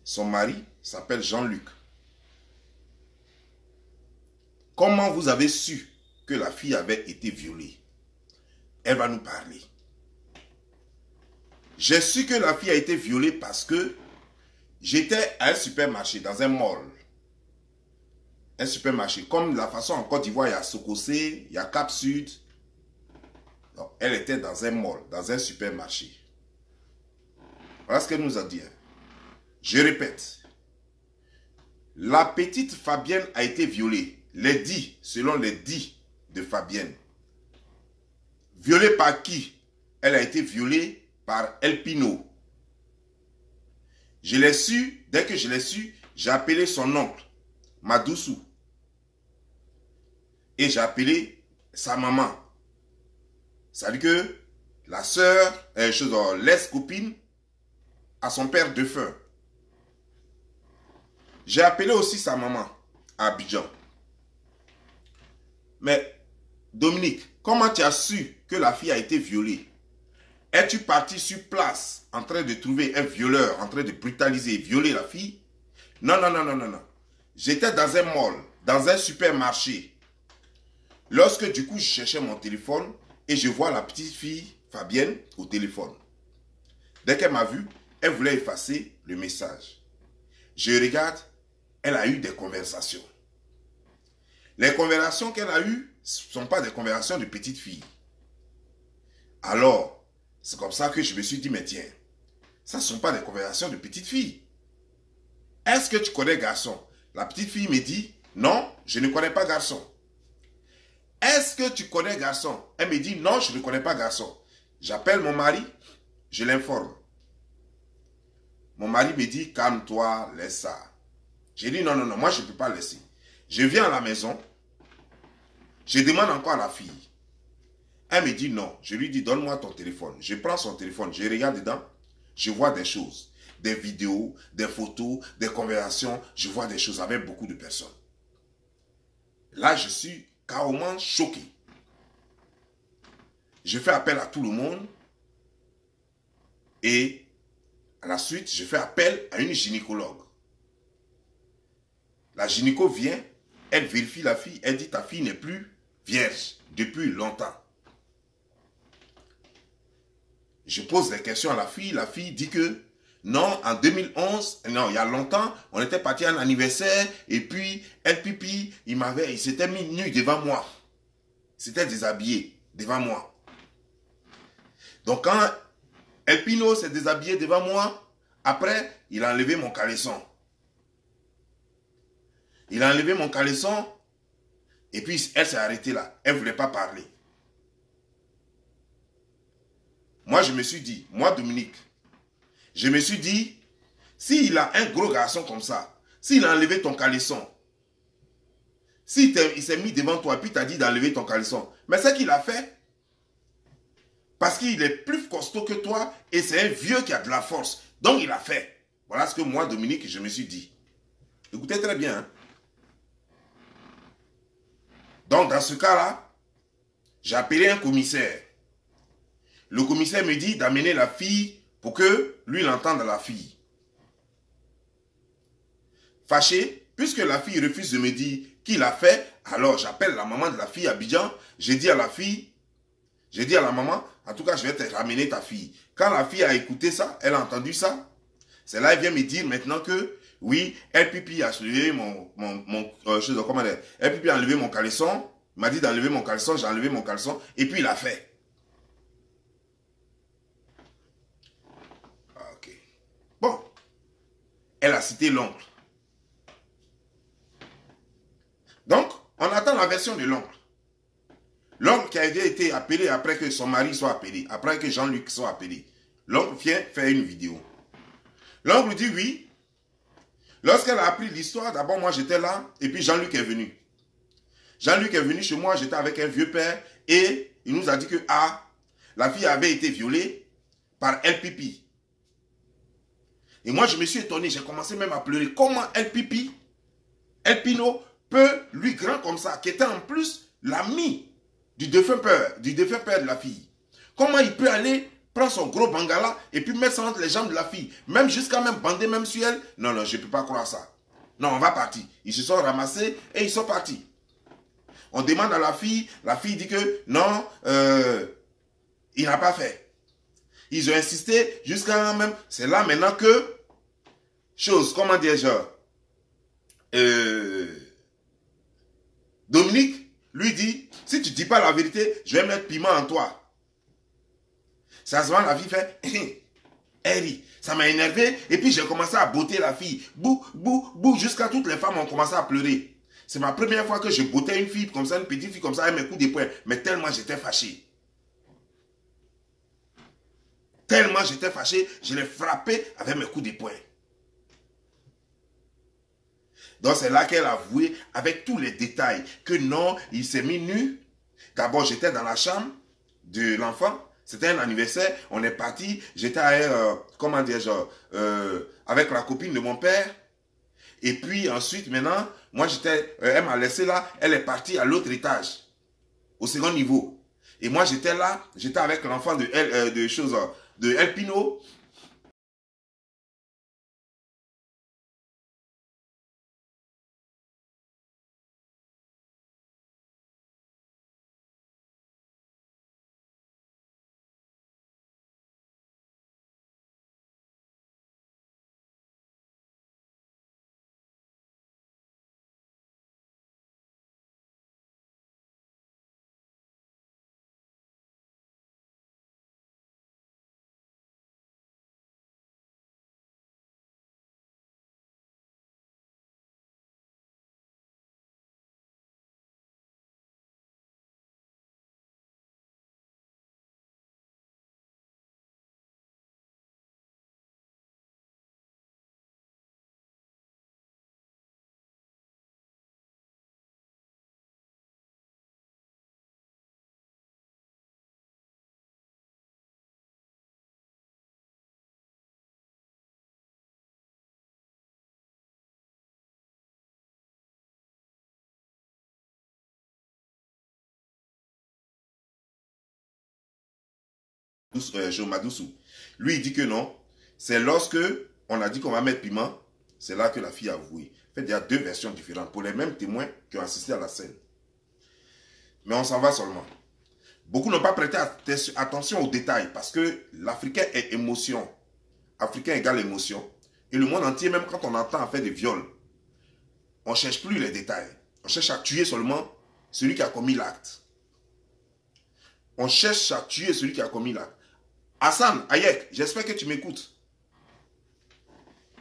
son mari s'appelle Jean-Luc. Comment vous avez su que la fille avait été violée? Elle va nous parler. J'ai su que la fille a été violée parce que j'étais à un supermarché, dans un mall. Un supermarché. Comme la façon en Côte d'Ivoire, il y a Sokosé, il y a Cap Sud. Donc, elle était dans un mall, dans un supermarché. Voilà ce qu'elle nous a dit. Je répète. La petite Fabienne a été violée. Les dits, selon les dits de Fabienne. Violée par qui? Elle a été violée par El Pino. Je l'ai su, dès que je l'ai su, j'ai appelé son oncle, Madoussou. Et j'ai appelé sa maman. Ça veut dire que la sœur, l'ex-copine, a son père défunt. J'ai appelé aussi sa maman à Abidjan. Mais, Dominique, comment tu as su que la fille a été violée? Es-tu parti sur place en train de trouver un violeur, en train de brutaliser et violer la fille? Non, non, non, non, non, non. J'étais dans un mall, dans un supermarché. Lorsque du coup je cherchais mon téléphone et je vois la petite fille Fabienne au téléphone. Dès qu'elle m'a vu, elle voulait effacer le message. Je regarde, elle a eu des conversations. Les conversations qu'elle a eues ne sont pas des conversations de petite fille. Alors, c'est comme ça que je me suis dit, mais tiens, ça ne sont pas des conversations de petite fille. Est-ce que tu connais garçon? La petite fille me dit, non, je ne connais pas garçon. Est-ce que tu connais garçon? Elle me dit, non, je ne connais pas garçon. J'appelle mon mari, je l'informe. Mon mari me dit, calme-toi, laisse ça. J'ai dit, non, non, non, moi je ne peux pas laisser. Je viens à la maison, je demande encore à la fille. Elle me dit non. Je lui dis, donne-moi ton téléphone. Je prends son téléphone, je regarde dedans, je vois des choses. Des vidéos, des photos, des conversations. Je vois des choses avec beaucoup de personnes. Là, je suis carrément choqué. Je fais appel à tout le monde. Et à la suite, je fais appel à une gynécologue. La gynéco vient, elle vérifie la fille, elle dit ta fille n'est plus vierge depuis longtemps. Je pose des questions à la fille dit que non, en 2011, non, il y a longtemps, on était parti à un anniversaire et puis El Pipi, il s'était mis nu devant moi. Il s'était déshabillé devant moi. Donc quand El Pino s'est déshabillé devant moi, après, il a enlevé mon caleçon. Il a enlevé mon caleçon et puis elle s'est arrêtée là. Elle ne voulait pas parler. Moi, je me suis dit, moi Dominique, je me suis dit, s'il a un gros garçon comme ça, s'il a enlevé ton caleçon, s'il s'est mis devant toi et puis t'a dit d'enlever ton caleçon, mais c'est qu'il a fait. Parce qu'il est plus costaud que toi et c'est un vieux qui a de la force. Donc il a fait. Voilà ce que moi, Dominique, je me suis dit. Écoutez très bien. Hein? Donc dans ce cas-là, j'ai appelé un commissaire. Le commissaire me dit d'amener la fille pour que lui l'entende la fille. Fâché, puisque la fille refuse de me dire qui l'a fait, alors j'appelle la maman de la fille à Abidjan. J'ai dit à la fille, j'ai dit à la maman, en tout cas je vais te ramener ta fille. Quand la fille a écouté ça, elle a entendu ça, c'est là elle vient me dire maintenant que oui, El Pipi a enlevé El Pipi a enlevé mon caleçon, il m'a dit d'enlever mon caleçon, j'ai enlevé mon caleçon et puis il a fait. Ok. Bon, elle a cité l'oncle. Donc, on attend la version de l'oncle. L'oncle qui avait été appelé après que son mari soit appelé, après que Jean-Luc soit appelé. L'oncle vient faire une vidéo. L'oncle dit oui. Lorsqu'elle a appris l'histoire, d'abord moi j'étais là et puis Jean-Luc est venu. Jean-Luc est venu chez moi, j'étais avec un vieux père et il nous a dit que la fille avait été violée par El Pipi. Et moi je me suis étonné, j'ai commencé même à pleurer. Comment El Pipi, El Pino peut, lui grand comme ça, qui était en plus l'ami du défunt père de la fille. Comment il peut aller prend son gros bangala et puis met ça entre les jambes de la fille. Même jusqu'à même bander même sur elle. Non, non, je ne peux pas croire ça. Non, on va partir. Ils se sont ramassés et ils sont partis. On demande à la fille dit que non, il n'a pas fait. Ils ont insisté jusqu'à même, c'est là maintenant que, comment dire, genre, Dominique lui dit, si tu ne dis pas la vérité, je vais mettre piment en toi. Ça se voit, la fille fait, elle rit. Ça m'a énervé et puis j'ai commencé à botter la fille. Bou, bou, bou, jusqu'à toutes les femmes ont commencé à pleurer. C'est ma première fois que je bottais une fille comme ça, une petite fille comme ça, avec mes coups de poing. Mais tellement j'étais fâché. Tellement j'étais fâché, je l'ai frappé avec mes coups de poing. Donc c'est là qu'elle a avoué avec tous les détails que non, il s'est mis nu. D'abord j'étais dans la chambre de l'enfant. C'était un anniversaire, on est parti. J'étais comment dire, genre, avec la copine de mon père. Et puis ensuite, maintenant, moi j'étais, elle m'a laissé là, elle est partie à l'autre étage, au second niveau. Et moi j'étais là, j'étais avec l'enfant de El Pino. Madoussou. Lui, il dit que non. C'est lorsque on a dit qu'on va mettre piment, c'est là que la fille a avoué. En fait, il y a deux versions différentes pour les mêmes témoins qui ont assisté à la scène. Mais on s'en va seulement. Beaucoup n'ont pas prêté attention aux détails parce que l'Africain est émotion. Africain égale émotion. Et le monde entier, même quand on entend affaire de viol, on ne cherche plus les détails. On cherche à tuer seulement celui qui a commis l'acte. On cherche à tuer celui qui a commis l'acte. Hassan, Hayek, j'espère que tu m'écoutes.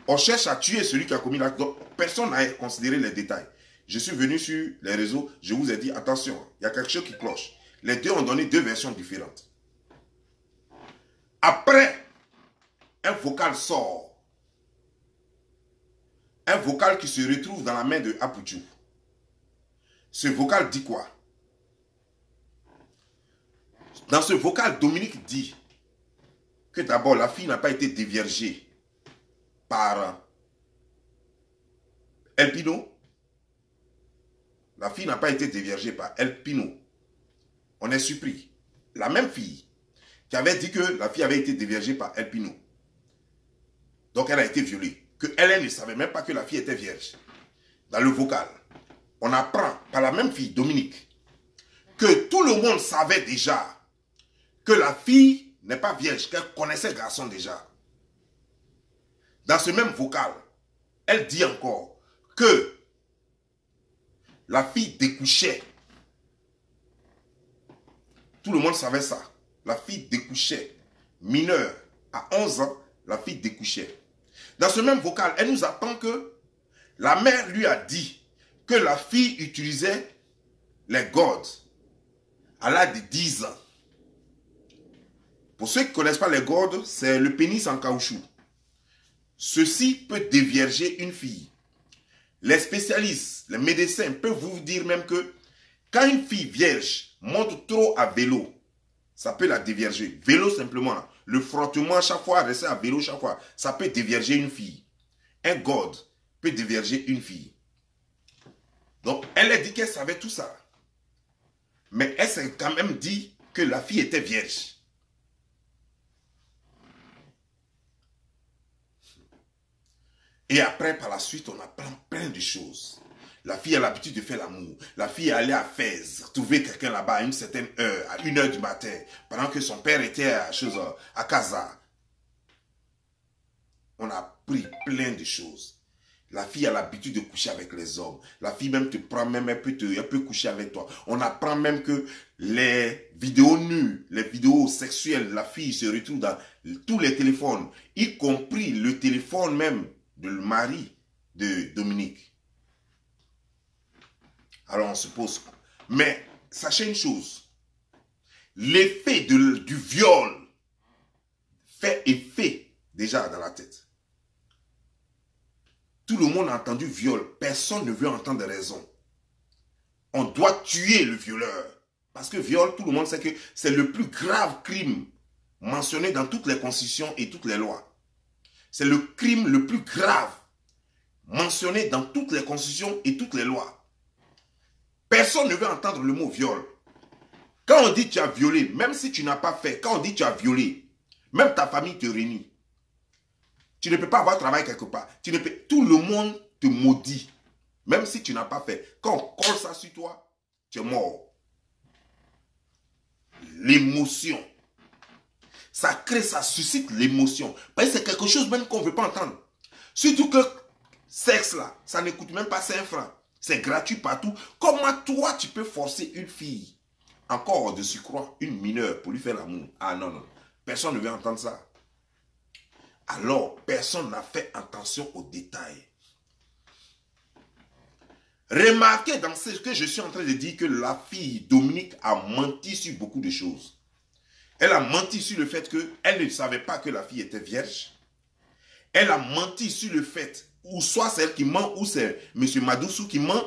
On cherche à tuer celui qui a commis l'acte. Donc, personne n'a considéré les détails. Je suis venu sur les réseaux, je vous ai dit, attention, il y a quelque chose qui cloche. Les deux ont donné deux versions différentes. Après, un vocal sort. Un vocal qui se retrouve dans la main de Apouchou. Ce vocal dit quoi? Dans ce vocal, Dominique dit que d'abord, la fille n'a pas été déviergée par El Pino. La fille n'a pas été déviergée par El Pino. On est surpris. La même fille qui avait dit que la fille avait été déviergée par El Pino. Donc elle a été violée. Que elle ne savait même pas que la fille était vierge. Dans le vocal, on apprend par la même fille, Dominique, que tout le monde savait déjà que la fille n'est pas vierge, qu'elle connaissait le garçon déjà. Dans ce même vocal, elle dit encore que la fille découchait. Tout le monde savait ça. La fille découchait. Mineure, à 11 ans, la fille découchait. Dans ce même vocal, elle nous apprend que la mère lui a dit que la fille utilisait les gourdes à l'âge de 10 ans. Pour ceux qui ne connaissent pas les gourdes, c'est le pénis en caoutchouc. Ceci peut dévierger une fille. Les spécialistes, les médecins peuvent vous dire même que quand une fille vierge monte trop à vélo, ça peut la dévierger. Vélo simplement, le frottement chaque fois, rester à vélo chaque fois, ça peut dévierger une fille. Un god peut dévierger une fille. Donc, elle a dit qu'elle savait tout ça. Mais elle s'est quand même dit que la fille était vierge. Et après, par la suite, on apprend plein de choses. La fille a l'habitude de faire l'amour. La fille est allée à Fès, trouver quelqu'un là-bas à une certaine heure, à 1 heure du matin, pendant que son père était à Casa. On a appris plein de choses. La fille a l'habitude de coucher avec les hommes. La fille même te prend, même elle peut coucher avec toi. On apprend même que les vidéos nues, les vidéos sexuelles, la fille se retrouve dans tous les téléphones, y compris le téléphone même de le mari de Dominique. Alors on se pose. Mais sachez une chose. L'effet du viol fait effet déjà dans la tête. Tout le monde a entendu viol. Personne ne veut entendre raison. On doit tuer le violeur. Parce que viol, tout le monde sait que c'est le plus grave crime mentionné dans toutes les constitutions et toutes les lois. C'est le crime le plus grave mentionné dans toutes les constitutions et toutes les lois. Personne ne veut entendre le mot viol. Quand on dit tu as violé, même si tu n'as pas fait, quand on dit tu as violé, même ta famille te réunit. Tu ne peux pas avoir travail quelque part. Tout le monde te maudit. Même si tu n'as pas fait. Quand on colle ça sur toi, tu es mort. L'émotion. Ça crée, ça suscite l'émotion. Parce que c'est quelque chose même qu'on ne veut pas entendre. Surtout que sexe là, ça ne coûte même pas 5 francs. C'est gratuit partout. Comment toi tu peux forcer une fille, encore de surcroît, une mineure, pour lui faire l'amour? Ah non, non. Personne ne veut entendre ça. Alors, personne n'a fait attention aux détails. Remarquez dans ce que je suis en train de dire que la fille Dominique a menti sur beaucoup de choses. Elle a menti sur le fait qu'elle ne savait pas que la fille était vierge. Elle a menti sur le fait, ou soit c'est elle qui ment, ou c'est M. Madoussou qui ment.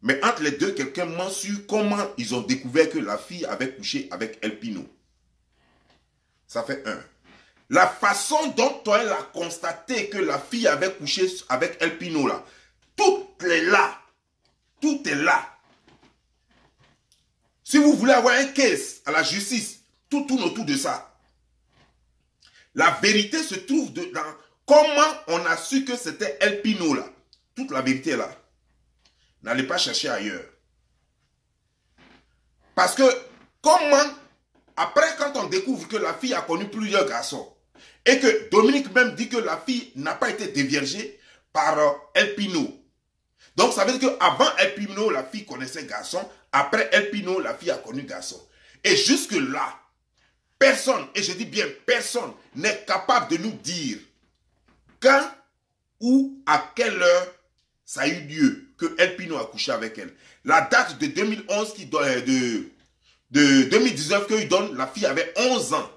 Mais entre les deux, quelqu'un ment sur comment ils ont découvert que la fille avait couché avec El Pino. Ça fait un. La façon dont elle a constaté que la fille avait couché avec El Pino là, tout est là. Tout est là. Si vous voulez avoir un case à la justice, tout tourne autour de ça. La vérité se trouve dans comment on a su que c'était El Pino là. Toute la vérité est là. N'allez pas chercher ailleurs. Parce que comment, après quand on découvre que la fille a connu plusieurs garçons, et que Dominique même dit que la fille n'a pas été déviergée par El Pino. Donc ça veut dire qu'avant El Pino, la fille connaissait garçon. Après El Pino, la fille a connu garçon. Et jusque là, personne, et je dis bien personne, n'est capable de nous dire quand ou à quelle heure ça a eu lieu que El Pino a couché avec elle. La date de 2011 de 2019 qu'il donne, la fille avait 11 ans.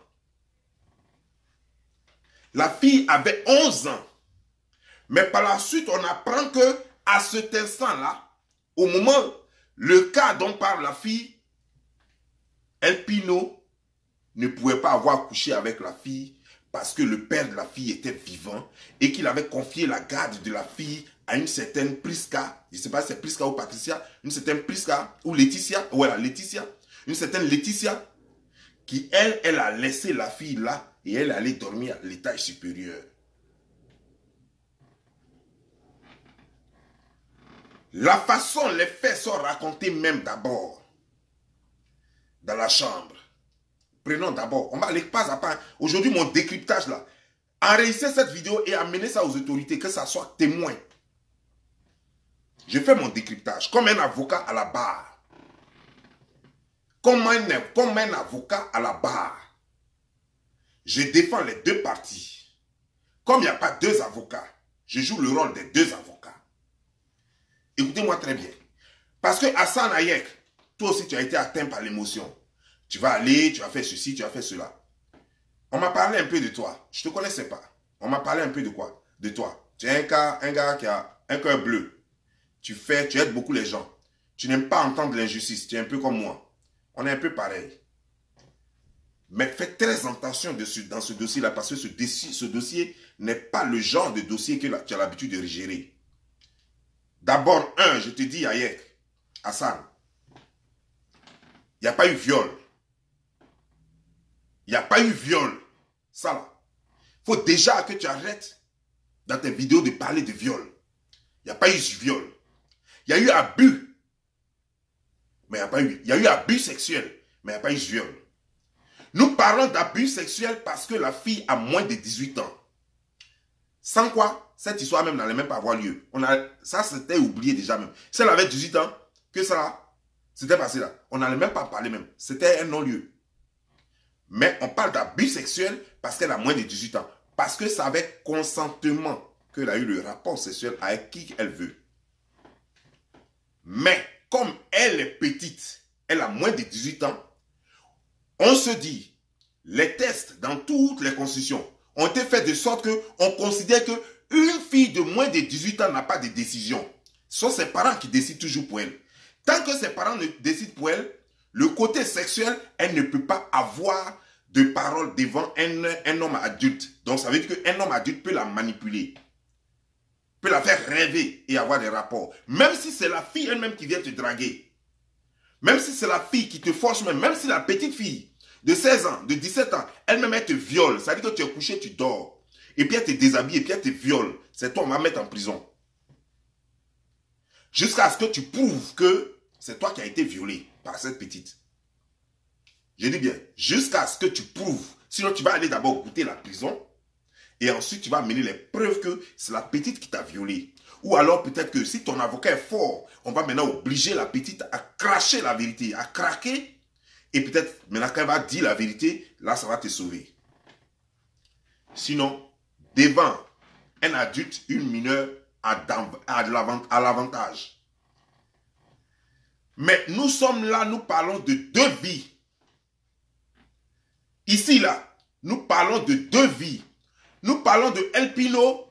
La fille avait 11 ans. Mais par la suite, on apprend que à cet instant-là, au moment, le cas dont parle la fille, El Pino ne pouvait pas avoir couché avec la fille parce que le père de la fille était vivant et qu'il avait confié la garde de la fille à une certaine Prisca. Je ne sais pas si c'est Prisca ou Patricia, une certaine Prisca ou Laetitia. Voilà, Laetitia. Une certaine Laetitia qui, elle a laissé la fille là et elle allait dormir à l'étage supérieur. La façon, les faits sont racontés même d'abord dans la chambre. Prenons d'abord, on va aller pas à pas. Aujourd'hui, mon décryptage là, enregistrer cette vidéo et amener ça aux autorités, que ça soit témoin. Je fais mon décryptage comme un avocat à la barre. Comme un avocat à la barre. Je défends les deux parties. Comme il n'y a pas deux avocats, je joue le rôle des deux avocats. Écoutez-moi très bien. Parce que Hassan Hayek, toi aussi tu as été atteint par l'émotion. Tu vas aller, tu as fait ceci, tu as fait cela. On m'a parlé un peu de toi. Je ne te connaissais pas. On m'a parlé un peu de quoi? De toi. Tu es un gars qui a un cœur bleu. Tu aides beaucoup les gens. Tu n'aimes pas entendre l'injustice. Tu es un peu comme moi. On est un peu pareil. Mais faites très attention dans ce dossier-là parce que ce dossier n'est pas le genre de dossier que tu as l'habitude de gérer. D'abord, je te dis, Hayek, Hassan, il n'y a pas eu viol. Il n'y a pas eu viol. Ça là. Il faut déjà que tu arrêtes dans tes vidéos de parler de viol. Il n'y a pas eu viol. Il y a eu abus. Mais il n'y a pas eu. Il y a eu abus sexuel. Mais il n'y a pas eu viol. Nous parlons d'abus sexuel parce que la fille a moins de 18 ans. Sans quoi, cette histoire même n'allait même pas avoir lieu. Ça, c'était oublié déjà même. Si elle avait 18 ans, que ça, c'était passé là. On n'allait même pas parler même. C'était un non-lieu. Mais on parle d'abus sexuel parce qu'elle a moins de 18 ans. Parce que c'est avec consentement qu'elle a eu le rapport sexuel avec qui elle veut. Mais comme elle est petite, elle a moins de 18 ans, on se dit, les tests dans toutes les constitutions ont été faits de sorte qu'on considère qu'une fille de moins de 18 ans n'a pas de décision. Ce sont ses parents qui décident toujours pour elle. Tant que ses parents ne décident pour elle, le côté sexuel, elle ne peut pas avoir de parole devant un homme adulte. Donc ça veut dire qu'un homme adulte peut la manipuler, peut la faire rêver et avoir des rapports. Même si c'est la fille elle-même qui vient te draguer. Même si c'est la fille qui te force même si la petite fille de 16 ans, de 17 ans, elle-même elle te viole. Ça veut dire que tu es couché, tu dors. Et puis elle te déshabille, et puis elle te viole. C'est toi, on va mettre en prison. Jusqu'à ce que tu prouves que c'est toi qui as été violé par cette petite. Je dis bien, jusqu'à ce que tu prouves. Sinon, tu vas aller d'abord goûter la prison. Et ensuite, tu vas amener les preuves que c'est la petite qui t'a violé. Ou alors peut-être que si ton avocat est fort, on va maintenant obliger la petite à cracher la vérité, à craquer. Et peut-être maintenant qu'elle va dire la vérité, là ça va te sauver. Sinon, devant un adulte, une mineure a l'avantage. Mais nous sommes là, nous parlons de deux vies. Ici là, nous parlons de deux vies. Nous parlons de El Pino,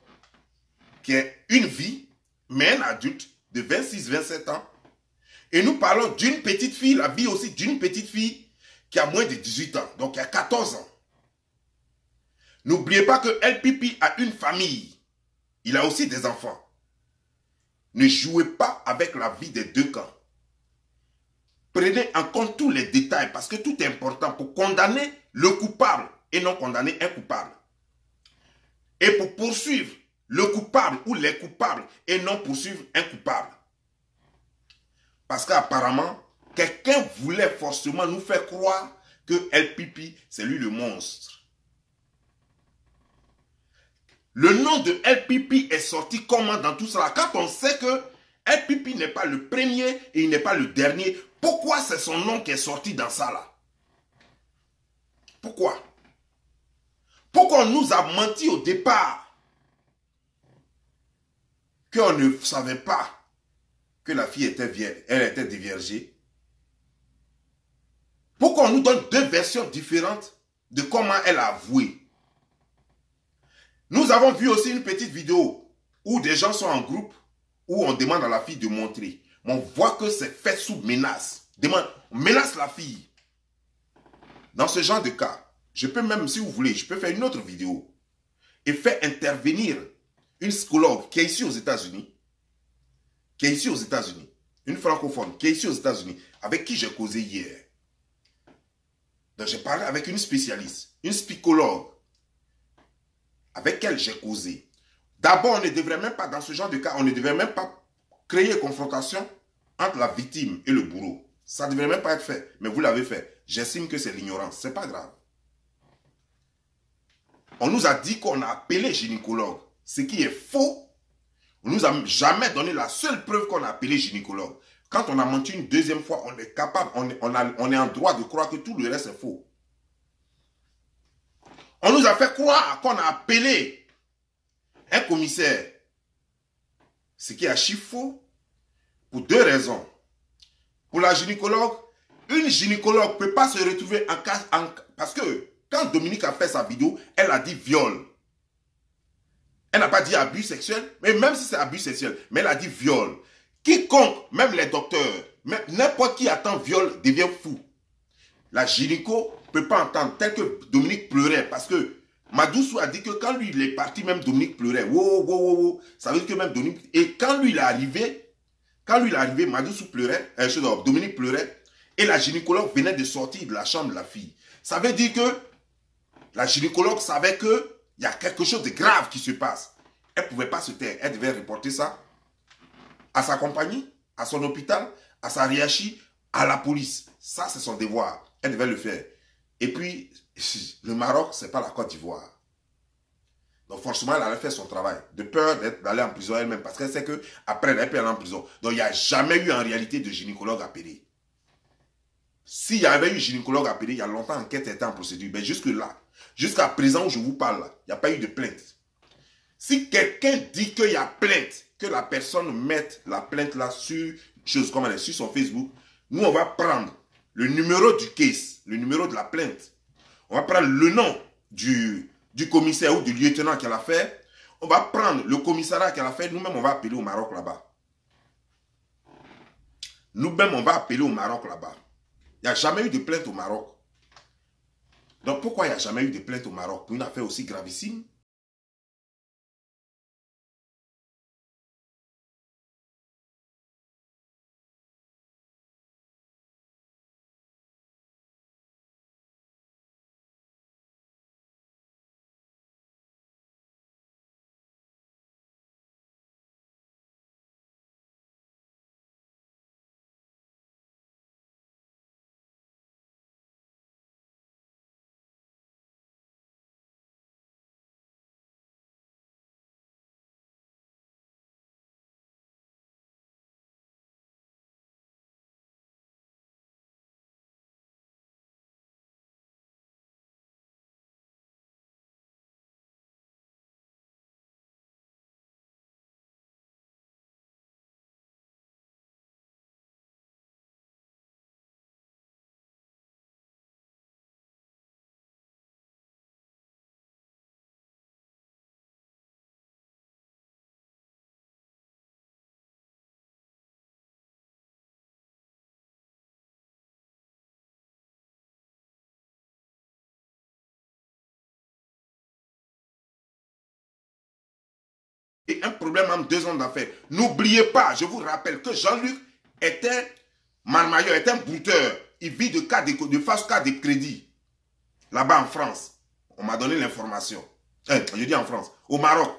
qui est une vie, mais un adulte de 26-27 ans. Et nous parlons d'une petite fille, la vie aussi d'une petite fille qui a moins de 18 ans, donc qui a 14 ans. N'oubliez pas que El Pipi a une famille. Il a aussi des enfants. Ne jouez pas avec la vie des deux camps. Prenez en compte tous les détails parce que tout est important pour condamner le coupable et non condamner un coupable. Et pour poursuivre le coupable ou les coupables et non poursuivre un coupable. Parce qu'apparemment, quelqu'un voulait forcément nous faire croire que El Pipi, c'est lui le monstre. Le nom de El Pipi est sorti comment dans tout cela? Quand on sait que El Pipi n'est pas le premier et il n'est pas le dernier, pourquoi c'est son nom qui est sorti dans ça là? Pourquoi? Pourquoi on nous a menti au départ? Qu'on ne savait pas que la fille était vierge, elle était déviergée. Pourquoi on nous donne deux versions différentes de comment elle a avoué? Nous avons vu aussi une petite vidéo où des gens sont en groupe, où on demande à la fille de montrer. Mais on voit que c'est fait sous menace. On menace la fille. Dans ce genre de cas, je peux même, si vous voulez, je peux faire une autre vidéo et faire intervenir une psychologue qui est ici aux États-Unis, une francophone qui est ici aux États-Unis, avec qui j'ai causé hier. Donc j'ai parlé avec une spécialiste, une psychologue, avec elle j'ai causé. D'abord, on ne devrait même pas, dans ce genre de cas, on ne devrait même pas créer confrontation entre la victime et le bourreau. Ça ne devrait même pas être fait, mais vous l'avez fait. J'estime que c'est l'ignorance, c'est pas grave. On nous a dit qu'on a appelé gynécologue, ce qui est faux. On ne nous a jamais donné la seule preuve qu'on a appelé gynécologue. Quand on a menti une deuxième fois, on est capable, on est en droit de croire que tout le reste est faux. On nous a fait croire qu'on a appelé un commissaire. Ce qui est archi faux pour deux raisons. Pour la gynécologue, une gynécologue ne peut pas se retrouver en cas... Parce que quand Dominique a fait sa vidéo, elle a dit viol. Elle n'a pas dit abus sexuel, mais même si c'est abus sexuel, mais elle a dit viol. Quiconque, même les docteurs, n'importe qui attend viol devient fou. La gynéco ne peut pas entendre, tel que Dominique pleurait, parce que Madoussou a dit que quand lui il est parti, même Dominique pleurait. Wow, wow, wow, wow. Ça veut dire que même Dominique... Et quand lui il est arrivé, Madoussou pleurait, Dominique pleurait, et la gynécologue venait de sortir de la chambre de la fille. Ça veut dire que la gynécologue savait qu'il y a quelque chose de grave qui se passe. Elle ne pouvait pas se taire. Elle devait reporter ça à sa compagnie, à son hôpital, à sa hiérarchie, à la police. Ça, c'est son devoir. Elle devait le faire. Et puis, le Maroc, ce n'est pas la Côte d'Ivoire. Donc forcément, elle allait faire son travail. De peur d'aller en prison elle-même. Parce qu'elle sait qu'après, elle peut aller en prison. Donc il n'y a jamais eu en réalité de gynécologue appelé. S'il y avait eu gynécologue appelé, il y a longtemps, l'enquête était en procédure. Mais jusque-là, jusqu'à présent où je vous parle, il n'y a pas eu de plainte. Si quelqu'un dit qu'il y a plainte, que la personne mette la plainte là sur, comme elle est sur son Facebook, nous on va prendre le numéro du case, le numéro de la plainte. On va prendre le nom du commissaire ou du lieutenant qui l'a fait. On va prendre le commissariat qui l'a fait. Nous-mêmes, on va appeler au Maroc là-bas. Nous-mêmes, on va appeler au Maroc là-bas. Il n'y a jamais eu de plainte au Maroc. Donc, pourquoi il n'y a jamais eu de plainte au Maroc pour une affaire aussi gravissime? Et un problème en 2 ans d'affaires. N'oubliez pas, je vous rappelle que Jean-Luc était marmailleur, était un brouteur. Il vit de fausse carte de crédit. Là-bas en France. On m'a donné l'information. Je dis en France. Au Maroc.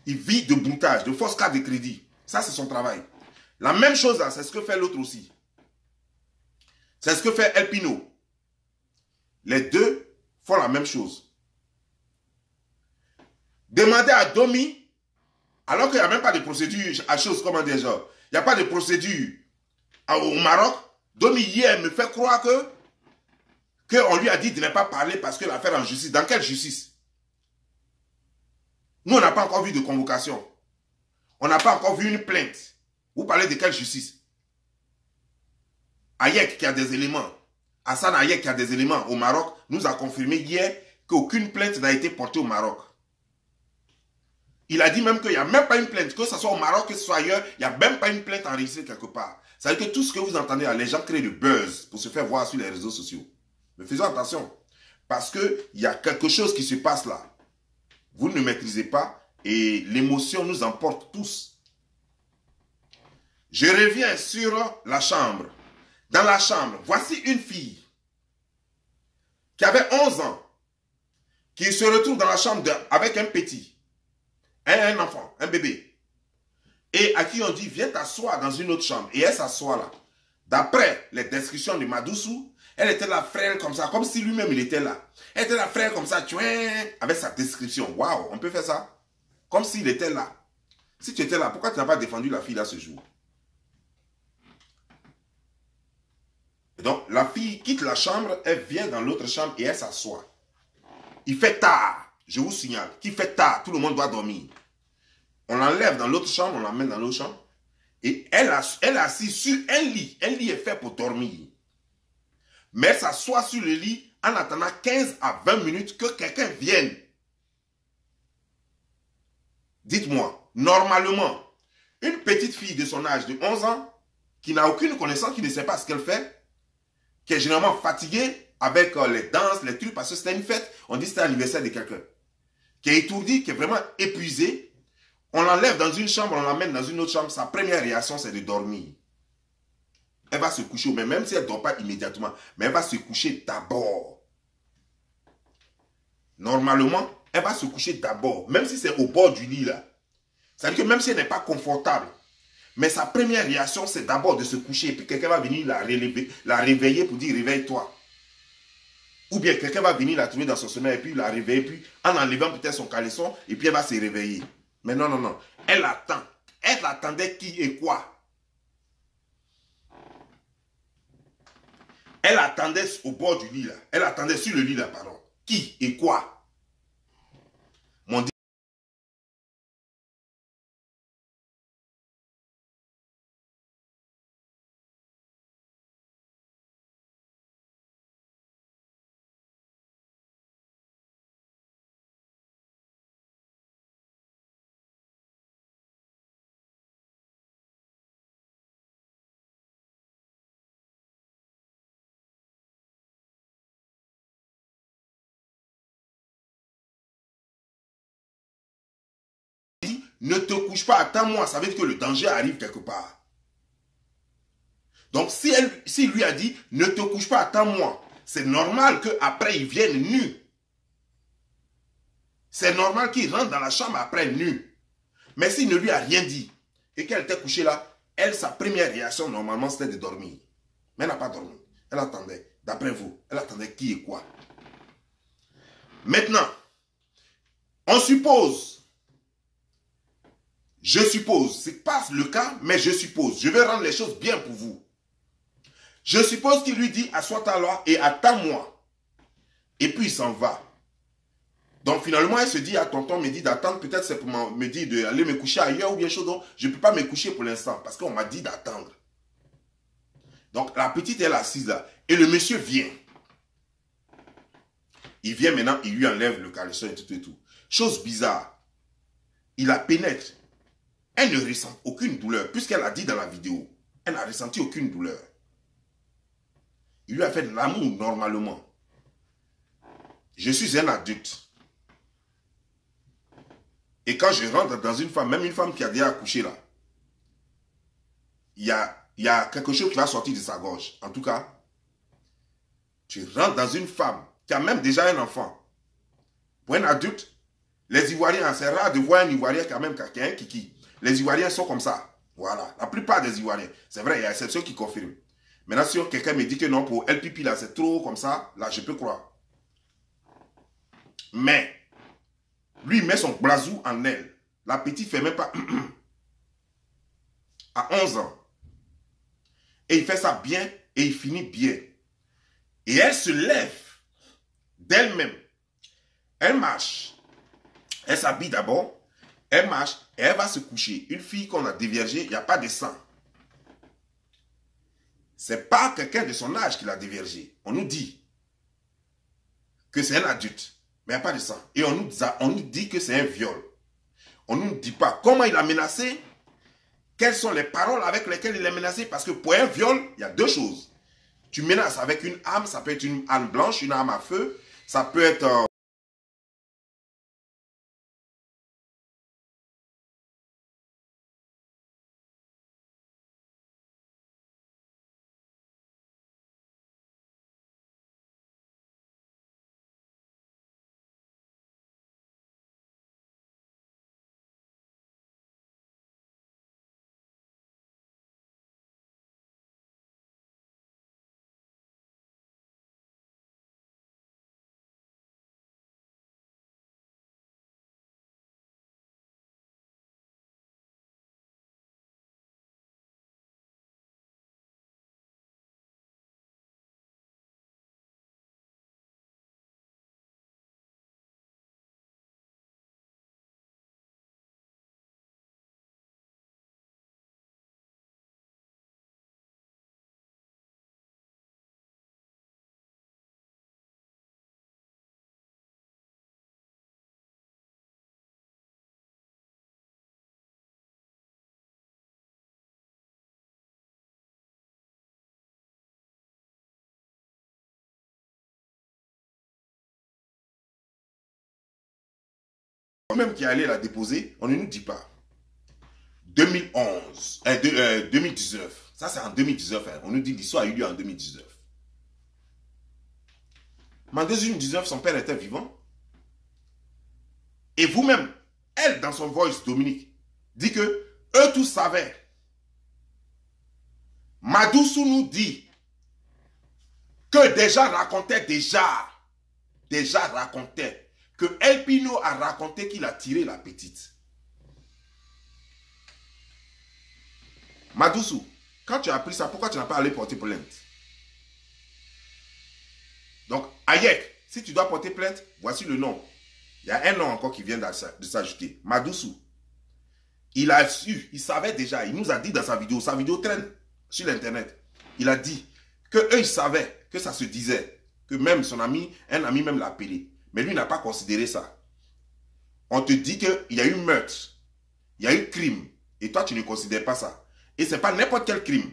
Il vit de broutage, de fausse carte de crédit. Ça, c'est son travail. La même chose là, c'est ce que fait l'autre aussi. C'est ce que fait El Pino. Les deux font la même chose. Demandez à Domi, alors qu'il n'y a même pas de procédure à chose, comment dire, genre, il n'y a pas de procédure au Maroc. Domi hier me fait croire qu'on lui a dit de ne pas parler parce que l'affaire est en justice. Dans quelle justice? Nous, on n'a pas encore vu de convocation. On n'a pas encore vu une plainte. Vous parlez de quelle justice? Hayek qui a des éléments. Hassan Hayek qui a des éléments au Maroc nous a confirmé hier qu'aucune plainte n'a été portée au Maroc. Il a dit même qu'il n'y a même pas une plainte, que ce soit au Maroc, que ce soit ailleurs, il n'y a même pas une plainte enregistrée quelque part. Ça veut dire que tout ce que vous entendez là, les gens créent le buzz pour se faire voir sur les réseaux sociaux. Mais faisons attention, parce qu'il y a quelque chose qui se passe là. Vous ne maîtrisez pas et l'émotion nous emporte tous. Je reviens sur la chambre. Dans la chambre, voici une fille qui avait 11 ans, qui se retrouve dans la chambre avec un petit. Un enfant, un bébé. Et à qui on dit, viens t'asseoir dans une autre chambre. Et elle s'assoit là. D'après les descriptions de Madoussou, elle était là, frère, comme ça, comme si lui-même il était là. Elle était là, frère, comme ça, avec sa description. Waouh, on peut faire ça? Comme s'il était là. Si tu étais là, pourquoi tu n'as pas défendu la fille là ce jour? Et donc, la fille quitte la chambre, elle vient dans l'autre chambre et elle s'assoit. Il fait tard. Je vous signale qu'il fait tard, tout le monde doit dormir. On l'enlève dans l'autre chambre, on l'emmène dans l'autre chambre. Et elle est assise sur un lit. Un lit est fait pour dormir. Mais elle s'assoit sur le lit en attendant 15 à 20 minutes que quelqu'un vienne. Dites-moi, normalement, une petite fille de son âge de 11 ans, qui n'a aucune connaissance, qui ne sait pas ce qu'elle fait, qui est généralement fatiguée avec les danses, les trucs, parce que c'était une fête, on dit que c'était l'anniversaire de quelqu'un, qui est étourdi, qui est vraiment épuisé, on l'enlève dans une chambre, on l'emmène dans une autre chambre, sa première réaction c'est de dormir. Elle va se coucher, mais même si elle ne dort pas immédiatement, mais elle va se coucher d'abord. Normalement, elle va se coucher d'abord, même si c'est au bord du lit là. C'est-à-dire que même si elle n'est pas confortable, mais sa première réaction, c'est d'abord de se coucher, et puis quelqu'un va venir la réveiller pour dire réveille-toi. Ou bien quelqu'un va venir la trouver dans son sommeil, et puis la réveiller, puis en enlevant peut-être son caleçon, et puis elle va se réveiller. Mais non, non, non. Elle attend. Elle attendait qui et quoi? Elle attendait au bord du lit là. Elle attendait sur le lit là, pardon. Qui et quoi? Mon Dieu. Ne te couche pas, attends-moi. Ça veut dire que le danger arrive quelque part. Donc, si lui a dit, ne te couche pas, attends-moi, c'est normal qu'après, il vienne nu. C'est normal qu'il rentre dans la chambre après nu. Mais s'il ne lui a rien dit, et qu'elle était couchée là, elle, sa première réaction, normalement, c'était de dormir. Mais elle n'a pas dormi. Elle attendait. D'après vous, elle attendait qui et quoi? Maintenant, on suppose, je suppose, c'est pas le cas, mais je suppose, je vais rendre les choses bien pour vous. Je suppose qu'il lui dit, assois-toi là et attends-moi. Et puis il s'en va. Donc finalement, elle se dit à tonton me dit d'attendre, peut-être c'est pour me dire d'aller me coucher ailleurs ou bien chose. Donc je ne peux pas me coucher pour l'instant parce qu'on m'a dit d'attendre. Donc la petite elle est assise là. Et le monsieur vient. Il vient maintenant, il lui enlève le caleçon et tout et tout. Chose bizarre. Il la pénètre. Elle ne ressent aucune douleur puisqu'elle a dit dans la vidéo. Elle n'a ressenti aucune douleur. Il lui a fait de l'amour normalement. Je suis un adulte. Et quand je rentre dans une femme, même une femme qui a déjà accouché là, il y a quelque chose qui va sortir de sa gorge. En tout cas, tu rentres dans une femme qui a même déjà un enfant. Pour un adulte, les Ivoiriens, c'est rare de voir un Ivoirien qui a même un kiki. Les Ivoiriens sont comme ça. Voilà. La plupart des Ivoiriens. C'est vrai, il y a exception qui confirment. Maintenant, si quelqu'un me dit que non, pour El Pipi, là, c'est trop comme ça, là, je peux croire. Mais, lui, il met son blasou en elle. La petite fait même pas à 11 ans. Et il fait ça bien et il finit bien. Et elle se lève d'elle-même. Elle marche. Elle s'habille d'abord. Elle marche et elle va se coucher. Une fille qu'on a déviergée, il n'y a pas de sang. Ce n'est pas quelqu'un de son âge qui l'a déviergée. On nous dit que c'est un adulte, mais il n'y a pas de sang. Et on nous dit que c'est un viol. On ne nous dit pas comment il a menacé, quelles sont les paroles avec lesquelles il a menacé. Parce que pour un viol, il y a deux choses. Tu menaces avec une arme, ça peut être une arme blanche, une arme à feu, ça peut être... Même qui allait la déposer, on ne nous dit pas. 2019. Ça, c'est en 2019. Hein. On nous dit l'histoire a eu lieu en 2019. Mais en 2019, son père était vivant. Et vous-même, elle, dans son voice, Dominique, dit que eux tous savaient. Madoussou nous dit que déjà racontait que El Pino a raconté qu'il a tiré la petite. Madoussou, quand tu as appris ça, pourquoi tu n'as pas allé porter plainte? Donc, Ayek, si tu dois porter plainte, voici le nom. Il y a un nom encore qui vient de s'ajouter. Madoussou. Il a su, il savait déjà, il nous a dit dans sa vidéo traîne sur l'internet. Il a dit que eux, ils savaient que ça se disait, que même son ami, un ami même l'a appelé. Mais lui n'a pas considéré ça. On te dit qu'il y a eu meurtre, il y a eu crime, et toi tu ne considères pas ça. Et ce n'est pas n'importe quel crime.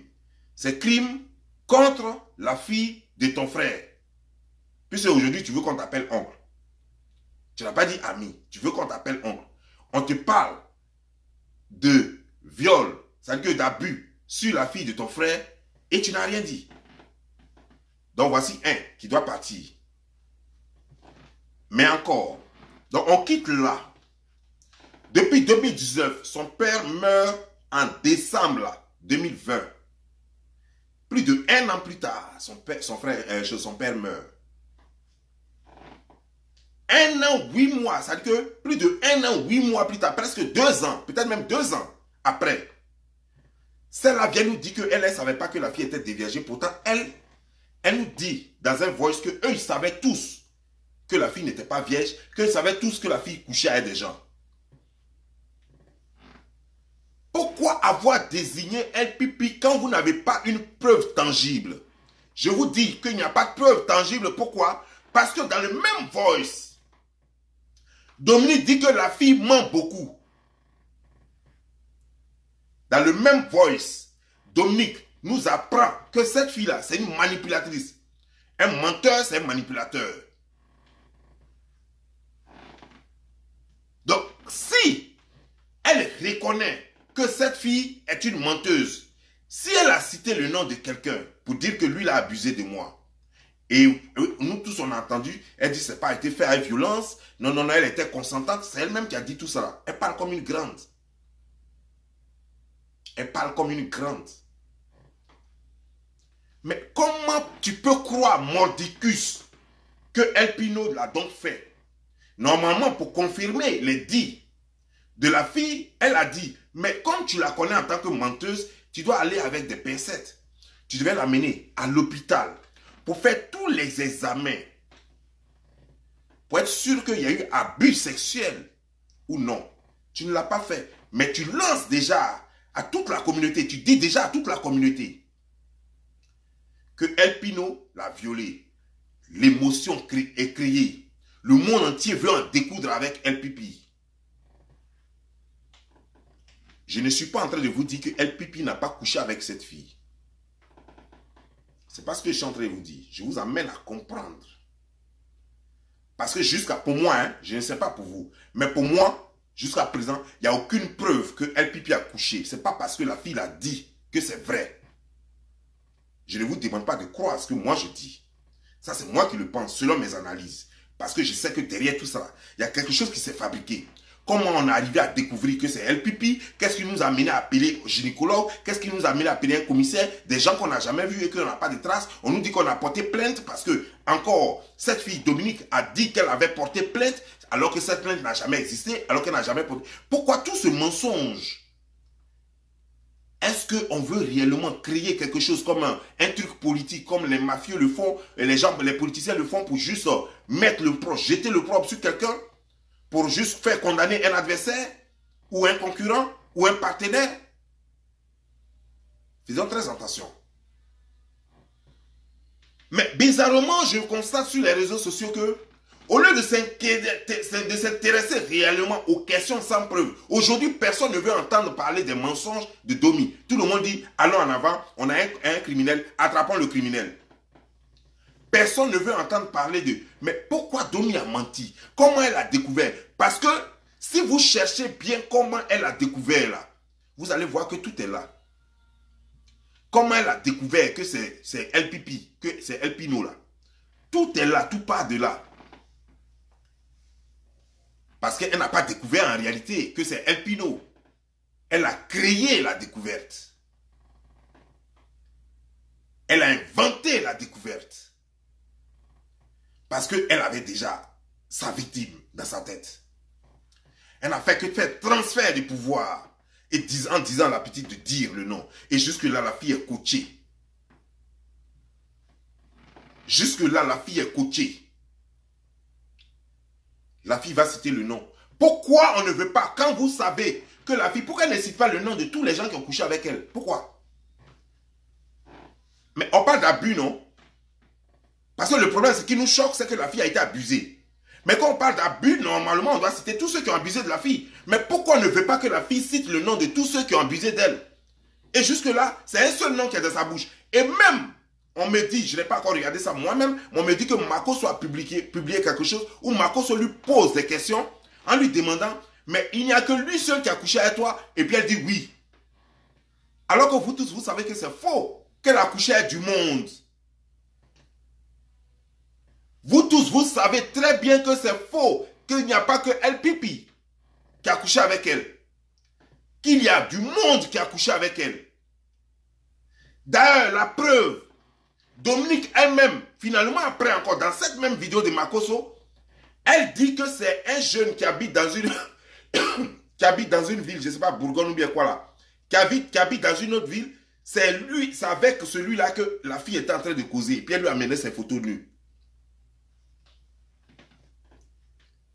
C'est crime contre la fille de ton frère. Puisque aujourd'hui tu veux qu'on t'appelle oncle. Tu n'as pas dit ami, tu veux qu'on t'appelle oncle. On te parle de viol, c'est-à-dire d'abus sur la fille de ton frère, et tu n'as rien dit. Donc voici un qui doit partir. Mais encore, donc on quitte là. Depuis 2019, son père meurt en décembre 2020. Plus de 1 an plus tard, son père meurt. 1 an, 8 mois, c'est-à-dire que plus de 1 an, 8 mois plus tard, presque 2 ans, peut-être même 2 ans après, celle-là vient nous dire qu'elle ne savait pas que la fille était déviagée. Pourtant, elle nous dit dans un voice qu'eux, ils savaient tous que la fille n'était pas vierge, qu'ils savaient tous que la fille couchait avec des gens. Pourquoi avoir désigné El Pipi quand vous n'avez pas une preuve tangible? Je vous dis qu'il n'y a pas de preuve tangible. Pourquoi? Parce que dans le même voice, Dominique dit que la fille ment beaucoup. Dans le même voice, Dominique nous apprend que cette fille-là, c'est une manipulatrice. Un menteur, c'est un manipulateur. Donc, si elle reconnaît que cette fille est une menteuse, si elle a cité le nom de quelqu'un pour dire que lui, il a abusé de moi, et nous tous on a entendu, elle dit que ça n'a pas été fait avec violence, non, non, non, elle était consentante, c'est elle-même qui a dit tout ça. Elle parle comme une grande. Elle parle comme une grande. Mais comment tu peux croire, Mordicus, que El Pino l'a donc fait? Normalement, pour confirmer les dits de la fille, elle a dit, mais comme tu la connais en tant que menteuse, tu dois aller avec des pincettes. Tu devais l'amener à l'hôpital pour faire tous les examens, pour être sûr qu'il y a eu abus sexuel ou non. Tu ne l'as pas fait, mais tu lances déjà à toute la communauté, tu dis déjà à toute la communauté que El Pino l'a violée. L'émotion est criée. Le monde entier veut en découdre avec El Pipi. Je ne suis pas en train de vous dire que El Pipi n'a pas couché avec cette fille. C'est pas ce que je suis en train de vous dire. Je vous amène à comprendre. Parce que pour moi, hein, je ne sais pas pour vous, mais pour moi, jusqu'à présent, il n'y a aucune preuve que El Pipi a couché. Ce n'est pas parce que la fille l'a dit que c'est vrai. Je ne vous demande pas de croire ce que moi je dis. Ça, c'est moi qui le pense, selon mes analyses. Parce que je sais que derrière tout ça, il y a quelque chose qui s'est fabriqué. Comment on est arrivé à découvrir que c'est El Pipi? Qu'est-ce qui nous a amené à appeler un gynécologue? Qu'est-ce qui nous a amené à appeler un commissaire? Des gens qu'on n'a jamais vus et qu'on n'a pas de traces. On nous dit qu'on a porté plainte parce que, encore, cette fille, Dominique, a dit qu'elle avait porté plainte alors que cette plainte n'a jamais existé, alors qu'elle n'a jamais porté. Pourquoi tout ce mensonge? Est-ce qu'on veut réellement créer quelque chose comme un truc politique, comme les mafieux le font, et les politiciens le font pour juste mettre le propre, jeter le propre sur quelqu'un? Pour juste faire condamner un adversaire, ou un concurrent, ou un partenaire? Faisons très attention. Mais bizarrement, je constate sur les réseaux sociaux que, au lieu de s'intéresser réellement aux questions sans preuve, aujourd'hui, personne ne veut entendre parler des mensonges de Domi. Tout le monde dit, allons en avant, on a un criminel, attrapons le criminel. Personne ne veut entendre parler de... Mais pourquoi Domi a menti? Comment elle a découvert? Parce que si vous cherchez bien comment elle a découvert là, vous allez voir que tout est là. Comment elle a découvert que c'est El Pipi, que c'est El Pino là. Tout est là, tout part de là. Parce qu'elle n'a pas découvert en réalité que c'est El Pino. Elle a créé la découverte. Elle a inventé la découverte. Parce qu'elle avait déjà sa victime dans sa tête. Elle n'a fait que faire transfert de pouvoir. Et en disant à la petite de dire le nom. Et jusque-là, la fille est coachée. Jusque-là, la fille est coachée. La fille va citer le nom. Pourquoi on ne veut pas, quand vous savez que la fille, pourquoi elle ne cite pas le nom de tous les gens qui ont couché avec elle? Pourquoi? Mais on parle d'abus, non? Parce que le problème, ce qui nous choque, c'est que la fille a été abusée. Mais quand on parle d'abus, normalement, on doit citer tous ceux qui ont abusé de la fille. Mais pourquoi on ne veut pas que la fille cite le nom de tous ceux qui ont abusé d'elle? Et jusque-là, c'est un seul nom qui est dans sa bouche. Et même, on me dit, je n'ai pas encore regardé ça moi-même, mais on me dit que Makosso a publié quelque chose où Makosso lui pose des questions en lui demandant, mais il n'y a que lui seul qui a couché avec toi, et puis elle dit oui. Alors que vous tous, vous savez que c'est faux, qu'elle a couché avec du monde. Vous tous, vous savez très bien que c'est faux, qu'il n'y a pas que El Pipi qui a couché avec elle. Qu'il y a du monde qui a couché avec elle. D'ailleurs, la preuve, Dominique elle-même, finalement après encore, dans cette même vidéo de Makosso, elle dit que c'est un jeune qui habite dans une qui habite dans une ville, je ne sais pas, Bourgogne ou bien quoi là, qui habite dans une autre ville, c'est lui, c'est avec celui-là que la fille était en train de causer, et puis elle lui amenait ses photos nues.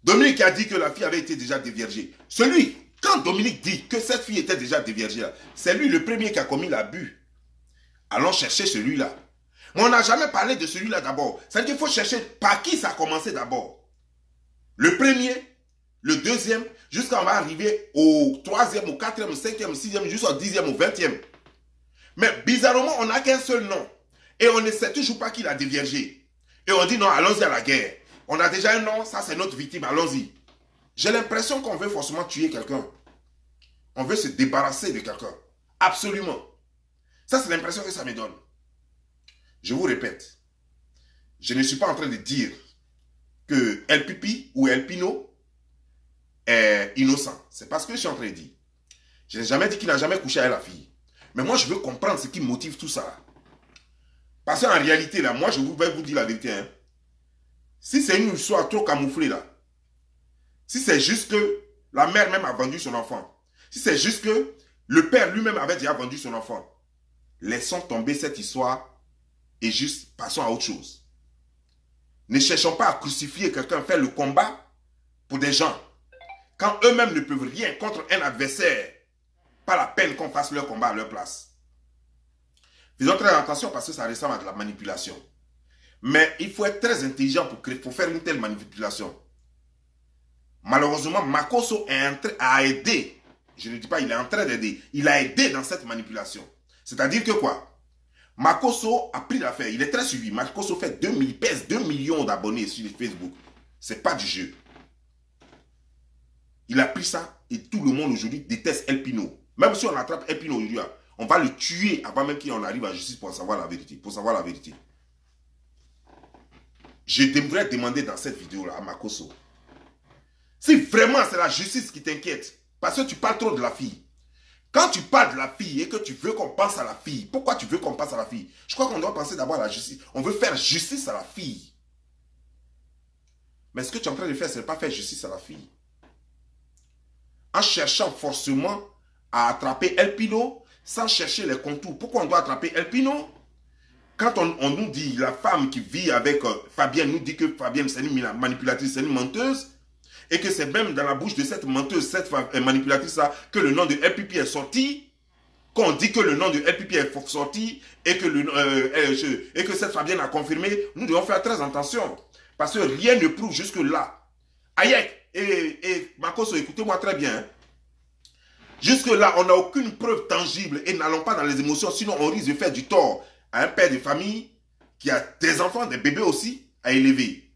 Dominique a dit que la fille avait été déjà déviergée. Quand Dominique dit que cette fille était déjà déviergée, c'est lui le premier qui a commis l'abus. Allons chercher celui-là. Mais on n'a jamais parlé de celui-là d'abord. C'est-à-dire qu'il faut chercher par qui ça a commencé d'abord. Le premier, le deuxième, jusqu'à on va arriver au troisième, au quatrième, au cinquième, au sixième, jusqu'au dixième, au vingtième. Mais bizarrement, on n'a qu'un seul nom. Et on ne sait toujours pas qui l'a déviergé. Et on dit non, allons-y à la guerre. On a déjà un nom, ça c'est notre victime, allons-y. J'ai l'impression qu'on veut forcément tuer quelqu'un. On veut se débarrasser de quelqu'un. Absolument. Ça c'est l'impression que ça me donne. Je vous répète, je ne suis pas en train de dire que El Pipi ou El Pino est innocent. C'est pas ce que je suis en train de dire. Je n'ai jamais dit qu'il n'a jamais couché avec la fille. Mais moi je veux comprendre ce qui motive tout ça. Parce qu'en réalité, là, moi je vais vous dire la vérité, hein. Si c'est une histoire trop camouflée là, si c'est juste que la mère même a vendu son enfant, si c'est juste que le père lui-même avait déjà vendu son enfant, laissons tomber cette histoire et juste passons à autre chose. Ne cherchons pas à crucifier quelqu'un, faire le combat pour des gens. Quand eux-mêmes ne peuvent rien contre un adversaire, pas la peine qu'on fasse leur combat à leur place. Faisons très attention parce que ça ressemble à de la manipulation. Mais il faut être très intelligent pour faire une telle manipulation. Malheureusement, Makosso a aidé. Je ne dis pas il est en train d'aider. Il a aidé dans cette manipulation. C'est-à-dire que quoi? Makosso a pris l'affaire. Il est très suivi. Makosso pèse 2 millions d'abonnés sur Facebook. C'est pas du jeu. Il a pris ça et tout le monde aujourd'hui déteste El Pino. Même si on attrape El Pino aujourd'hui, on va le tuer avant même qu'on arrive à la justice pour savoir la vérité. Pour savoir la vérité. Je devrais demander dans cette vidéo-là à Makosso, si vraiment c'est la justice qui t'inquiète, parce que tu parles trop de la fille. Quand tu parles de la fille et que tu veux qu'on pense à la fille, pourquoi tu veux qu'on pense à la fille? Je crois qu'on doit penser d'abord à la justice. On veut faire justice à la fille. Mais ce que tu es en train de faire, ce n'est pas faire justice à la fille. En cherchant forcément à attraper El Pino, sans chercher les contours. Pourquoi on doit attraper El Pino? Quand on nous dit, la femme qui vit avec Fabienne nous dit que Fabienne c'est une manipulatrice, c'est une menteuse, et que c'est même dans la bouche de cette menteuse, cette manipulatrice-là, que le nom de El Pipi est sorti, qu'on dit que le nom de El Pipi est sorti, et que cette Fabienne a confirmé, nous devons faire très attention. Parce que rien ne prouve jusque-là. Ayek et Makosso, écoutez-moi très bien. Hein. Jusque-là, on n'a aucune preuve tangible et n'allons pas dans les émotions, sinon on risque de faire du tort à un père de famille qui a des enfants, des bébés aussi à élever.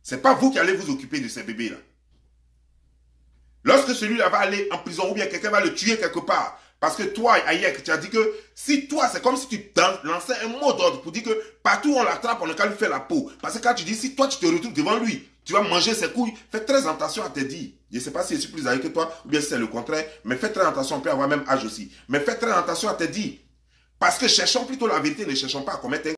Ce n'est pas vous qui allez vous occuper de ces bébés-là. Lorsque celui-là va aller en prison ou bien quelqu'un va le tuer quelque part Parce que toi, Hayek, tu as dit que si toi, c'est comme si tu lançais un mot d'ordre pour dire que partout où on l'attrape, on ne qu'à lui faire la peau. Parce que quand tu dis, si toi, tu te retrouves devant lui, tu vas manger ses couilles, fais très attention à te dire. Je ne sais pas si je suis plus âgé que toi ou bien si c'est le contraire, mais fais très attention, on peut avoir même âge aussi. Mais fais très attention à te dire. Parce que cherchons plutôt la vérité, ne cherchons pas à commettre un...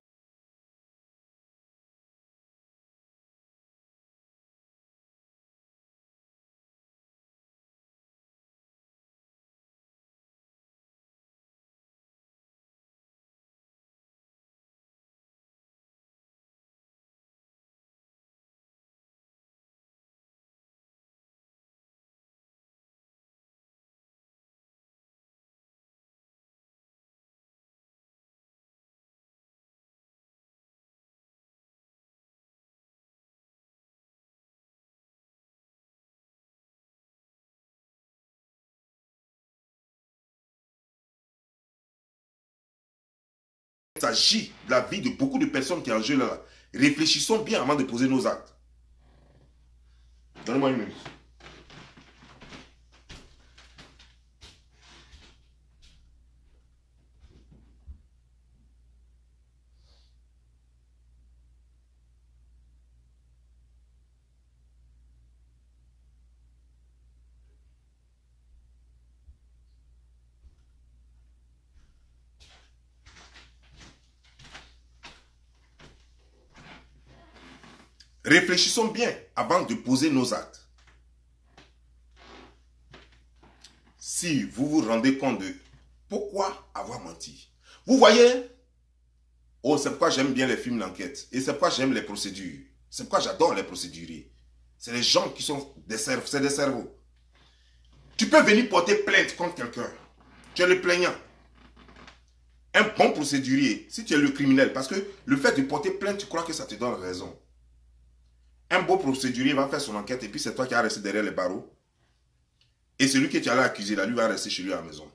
Il s'agit de la vie de beaucoup de personnes qui sont en jeu là. Réfléchissons bien avant de poser nos actes. Donnez-moi une minute. Réfléchissons bien avant de poser nos actes. Si vous vous rendez compte de pourquoi avoir menti. Vous voyez, oh, c'est pourquoi j'aime bien les films d'enquête. Et c'est pourquoi j'aime les procédures. C'est pourquoi j'adore les procéduriers. C'est les gens qui sont des cerveaux. C'est des cerveaux. Tu peux venir porter plainte contre quelqu'un. Tu es le plaignant. Un bon procédurier, si tu es le criminel, parce que le fait de porter plainte, tu crois que ça te donne raison. Un bon procédurier va faire son enquête et puis c'est toi qui vas rester derrière les barreaux. Et celui que tu allais accuser, là, lui va rester chez lui à la maison.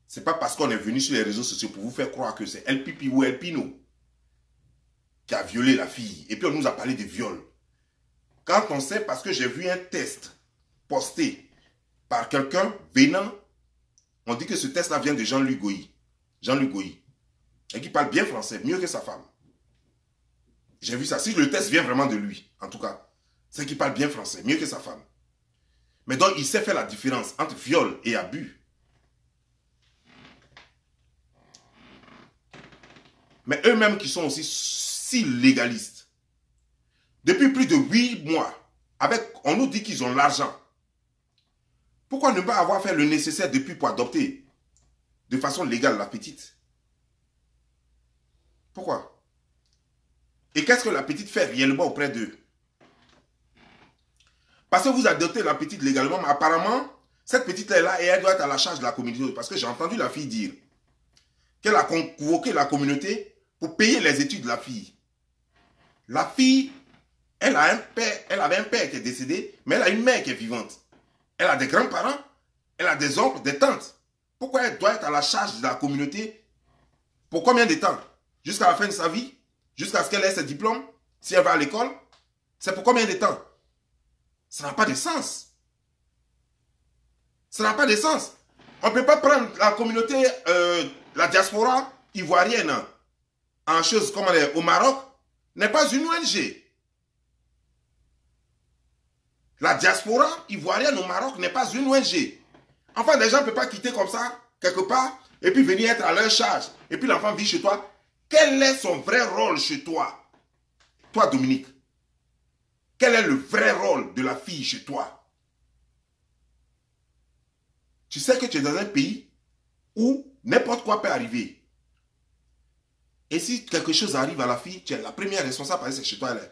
C'est pas parce qu'on est venu sur les réseaux sociaux pour vous faire croire que c'est El Pipi ou El Pino qui a violé la fille. Et puis on nous a parlé de viol. Quand on sait, parce que j'ai vu un test posté par quelqu'un venant, on dit que ce test-là vient de Jean-Luc Goyi. Jean-Luc Goyi. Et qui parle bien français, mieux que sa femme. J'ai vu ça. Si le test vient vraiment de lui, en tout cas, c'est qu'il parle bien français, mieux que sa femme. Mais donc, il sait faire la différence entre viol et abus. Mais eux-mêmes qui sont aussi si légalistes. Depuis plus de 8 mois, on nous dit qu'ils ont l'argent. Pourquoi ne pas avoir fait le nécessaire depuis pour adopter de façon légale la petite? Pourquoi? Et qu'est-ce que la petite fait réellement auprès d'eux? Parce que vous adoptez la petite légalement, mais apparemment, cette petite-là est là et elle doit être à la charge de la communauté. Parce que j'ai entendu la fille dire qu'elle a convoqué la communauté pour payer les études de la fille. La fille, elle a un père, elle avait un père qui est décédé, mais elle a une mère qui est vivante. Elle a des grands-parents, elle a des oncles, des tantes. Pourquoi elle doit être à la charge de la communauté? Pour combien de temps? Jusqu'à la fin de sa vie? Jusqu'à ce qu'elle ait ses diplômes? Si elle va à l'école? C'est pour combien de temps? Ça n'a pas de sens. Ça n'a pas de sens. On ne peut pas prendre la communauté, la diaspora ivoirienne en chose comme elle est au Maroc, n'est pas une ONG. La diaspora ivoirienne au Maroc n'est pas une ONG. Enfin, les gens ne peuvent pas quitter comme ça, quelque part, et puis venir être à leur charge. Et puis l'enfant vit chez toi. Quel est son vrai rôle chez toi? Toi, Dominique. Quel est le vrai rôle de la fille chez toi? Tu sais que tu es dans un pays où n'importe quoi peut arriver. Et si quelque chose arrive à la fille, tu es la première responsable parce que c'est chez toi. Elle est.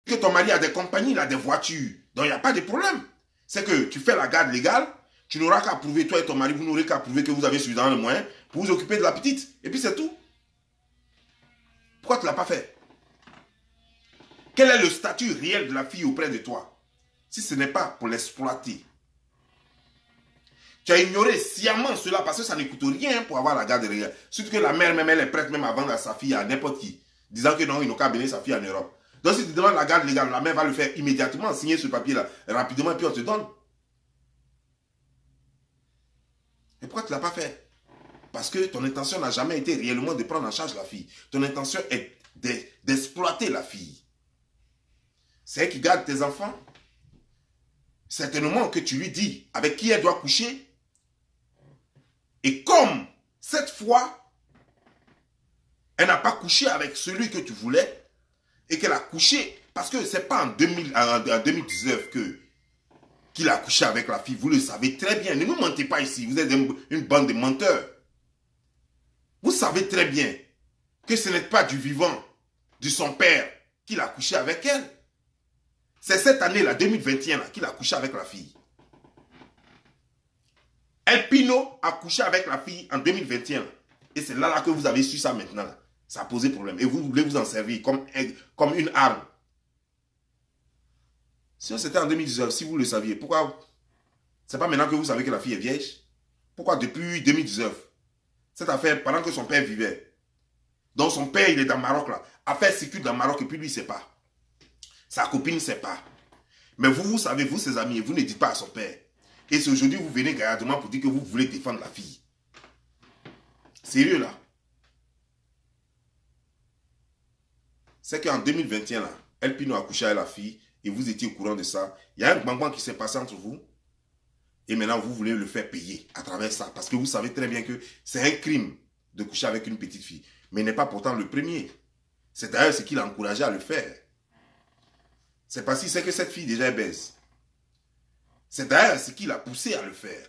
que ton mari a des compagnies, il a des voitures. Donc, il n'y a pas de problème. C'est que tu fais la garde légale, tu n'auras qu'à prouver, toi et ton mari, vous n'aurez qu'à prouver que vous avez suffisamment de moyens pour vous occuper de la petite. Et puis, c'est tout. Pourquoi tu ne l'as pas fait? Quel est le statut réel de la fille auprès de toi? Si ce n'est pas pour l'exploiter. Tu as ignoré sciemment cela parce que ça ne coûte rien pour avoir la garde légale. Surtout que la mère même, elle est prête même à vendre sa fille à n'importe qui. Disant que non, il n'a qu'à bénir sa fille en Europe. Donc si tu demandes la garde légale, la mère va le faire immédiatement, signer ce papier-là, rapidement, et puis on te donne. Et pourquoi tu ne l'as pas fait? Parce que ton intention n'a jamais été réellement de prendre en charge la fille. Ton intention est d'exploiter la fille. C'est elle qui garde tes enfants. Certainement que tu lui dis avec qui elle doit coucher. Et comme cette fois, elle n'a pas couché avec celui que tu voulais, et qu'elle a couché, parce que ce n'est pas en 2019 qu'il a couché avec la fille, vous le savez très bien. Ne nous mentez pas ici, vous êtes une bande de menteurs. Vous savez très bien que ce n'est pas du vivant de son père qu'il a couché avec elle. C'est cette année-là, 2021, qu'il a couché avec la fille. El Pino a couché avec la fille en 2021. Et c'est là que vous avez su ça maintenant. Ça a posé problème. Et vous voulez vous en servir comme une arme. Si c'était en 2019, si vous le saviez, pourquoi? C'est pas maintenant que vous savez que la fille est vierge. Pourquoi depuis 2019? Cette affaire, pendant que son père vivait. Donc son père, il est dans le Maroc là. Affaire circule dans le Maroc et puis lui, il ne sait pas. Sa copine ne sait pas. Mais vous, vous savez, vous, ses amis, vous ne dites pas à son père. Et c'est aujourd'hui, vous venez gaillardement pour dire que vous voulez défendre la fille. Sérieux là? C'est qu'en 2021, là, El Pino a couché avec la fille et vous étiez au courant de ça. Il y a un bang qui s'est passé entre vous. Et maintenant, vous voulez le faire payer à travers ça. Parce que vous savez très bien que c'est un crime de coucher avec une petite fille. Mais il n'est pas pourtant le premier. C'est d'ailleurs ce qu'il a encouragé à le faire. C'est parce qu'il sait que cette fille déjà est baise. C'est d'ailleurs ce qui l'a poussé à le faire.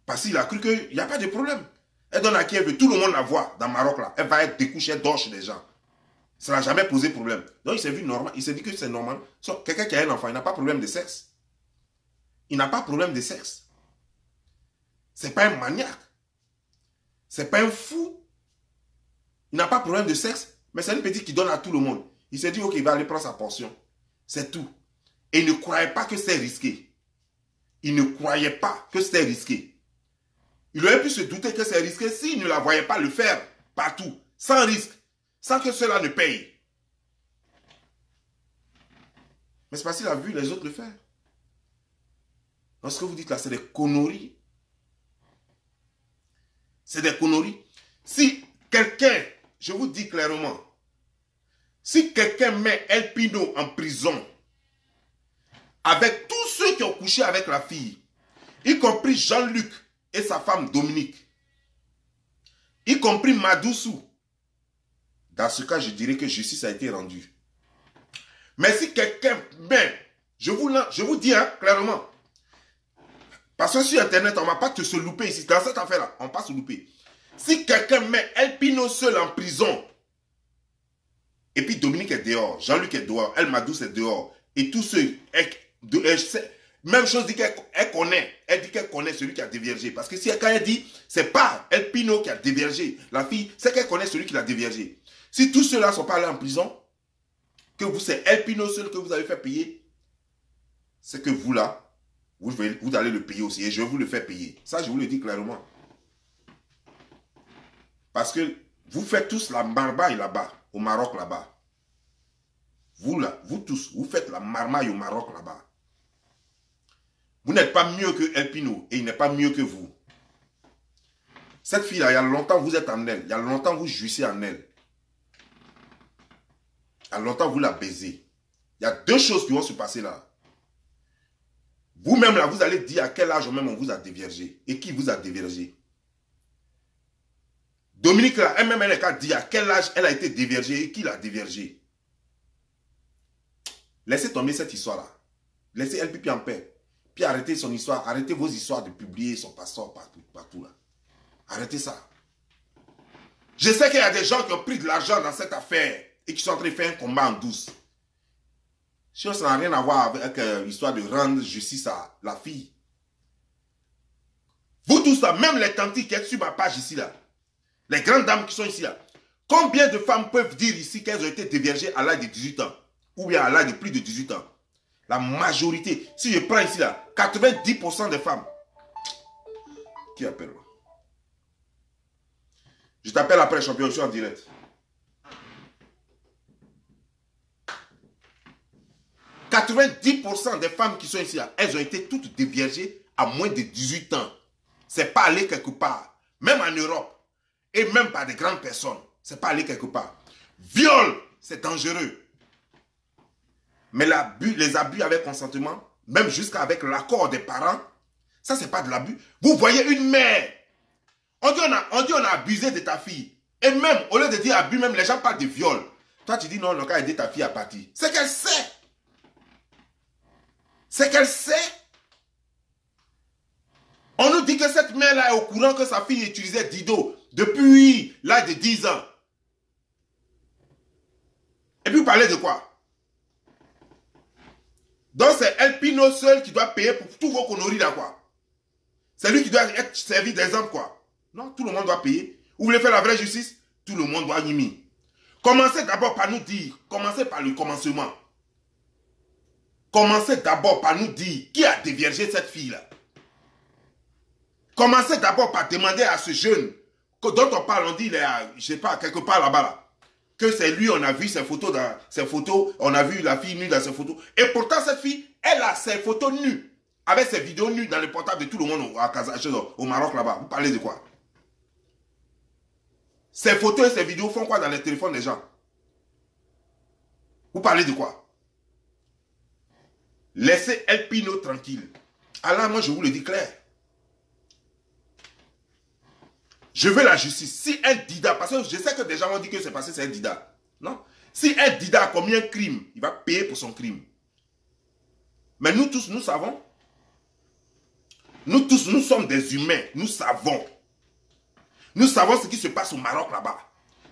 Parce qu'il a cru qu'il n'y a pas de problème. Elle donne à qui elle veut. Tout le monde la voit dans le Maroc là. Elle va être découchée, elle dort chez les gens. Ça n'a jamais posé problème. Donc il s'est vu normal. Il s'est dit que c'est normal. Quelqu'un qui a un enfant, il n'a pas de problème de sexe. Il n'a pas de problème de sexe. C'est pas un maniaque. C'est pas un fou. Il n'a pas de problème de sexe. Mais c'est une petite qui donne à tout le monde. Il s'est dit, ok, il va aller prendre sa portion. C'est tout. Et il ne croyait pas que c'était risqué. Il ne croyait pas que c'était risqué. Il aurait pu se douter que c'est risqué s'il ne la voyait pas le faire partout, sans risque, sans que cela ne paye. Mais c'est parce qu'il a vu les autres le faire. Donc ce que vous dites là, c'est des conneries. C'est des conneries. Si quelqu'un, je vous dis clairement, si quelqu'un met El Pino en prison, avec tous ceux qui ont couché avec la fille, y compris Jean-Luc et sa femme Dominique, y compris Madoussou, dans ce cas, je dirais que justice a été rendue. Mais si quelqu'un met, je vous dis hein, clairement, parce que sur Internet, on ne va pas se louper ici. Dans cette affaire-là, on ne va pas se louper. Si quelqu'un met El Pino seul en prison, et puis Dominique est dehors, Jean-Luc est dehors, El Madouss est dehors, et tous ceux, même chose dit qu'elle connaît. Elle dit qu'elle connaît celui qui a déviergé. Parce que si quand elle dit, c'est pas El Pino qui a déviergé, la fille, c'est qu'elle connaît celui qui l'a déviergé. Si tous ceux-là ne sont pas allés en prison, que vous, c'est El Pino seul que vous avez fait payer, c'est que vous là, vous allez le payer aussi. Et je vais vous le faire payer. Ça, je vous le dis clairement. Parce que vous faites tous la marmaille là-bas, au Maroc là-bas. Vous là, vous tous, vous faites la marmaille au Maroc là-bas. Vous n'êtes pas mieux que El Pino et il n'est pas mieux que vous. Cette fille-là, il y a longtemps vous êtes en elle. Il y a longtemps vous jouissez en elle. Il y a longtemps vous la baisez. Il y a deux choses qui vont se passer là. Vous-même là, vous allez dire à quel âge même on vous a déviergé. Et qui vous a déviergé. Dominique là, elle-même elle a dit à quel âge elle a été déviergée et qui l'a déviergée. Laissez tomber cette histoire-là. Laissez El Pipi en paix. Puis arrêtez son histoire. Arrêtez vos histoires de publier son passeport partout là. Arrêtez ça. Je sais qu'il y a des gens qui ont pris de l'argent dans cette affaire et qui sont en train de faire un combat en douce. Ça n'a rien à voir avec l'histoire de rendre justice à la fille. Vous tous là, même les tantis qui sont sur ma page ici là, les grandes dames qui sont ici là, combien de femmes peuvent dire ici qu'elles ont été déviergées à l'âge de 18 ans ou bien à l'âge de plus de 18 ans? La majorité, si je prends ici là, 90% des femmes. Qui appelle? Je t'appelle après, champion, je suis en direct. « 90% des femmes qui sont ici, là, elles ont été toutes déviergées à moins de 18 ans. C'est pas aller quelque part. Même en Europe. Et même par des grandes personnes. C'est pas aller quelque part. Viol, c'est dangereux. Mais les abus avec consentement, même jusqu'à avec l'accord des parents, ça c'est pas de l'abus. Vous voyez une mère. On dit on a abusé de ta fille. Et même, au lieu de dire abus, même les gens parlent de viol. Toi tu dis non, le gars a aidé ta fille à partir. C'est qu'elle sait. C'est qu'elle sait. On nous dit que cette mère-là est au courant que sa fille utilisait Dido depuis l'âge de 10 ans. Et puis vous parlez de quoi? Donc c'est El Pino seul qui doit payer pour tous vos conneries là quoi. C'est lui qui doit être servi d'exemple quoi. Non, tout le monde doit payer. Vous voulez faire la vraie justice? Tout le monde doit y. Commencez d'abord par nous dire, commencez par le commencement. Commencez d'abord par nous dire qui a déviergé cette fille-là. Commencez d'abord par demander à ce jeune dont on parle, on dit, il est à, je sais pas, quelque part là-bas, là, que c'est lui, on a vu ses photos dans ses photos, on a vu la fille nue dans ses photos. Et pourtant, cette fille, elle a ses photos nues, avec ses vidéos nues dans le portable de tout le monde au Maroc là-bas. Vous parlez de quoi? Ces photos et ces vidéos font quoi dans les téléphones des gens? Vous parlez de quoi? Laissez El Pino tranquille. Alors moi je vous le dis clair. Je veux la justice. Si un Dida, parce que je sais que des gens vont dire que c'est passé, c'est un Dida. Non. Si un Dida a commis un crime, il va payer pour son crime. Mais nous tous, nous savons. Nous tous, nous sommes des humains. Nous savons. Nous savons ce qui se passe au Maroc là-bas.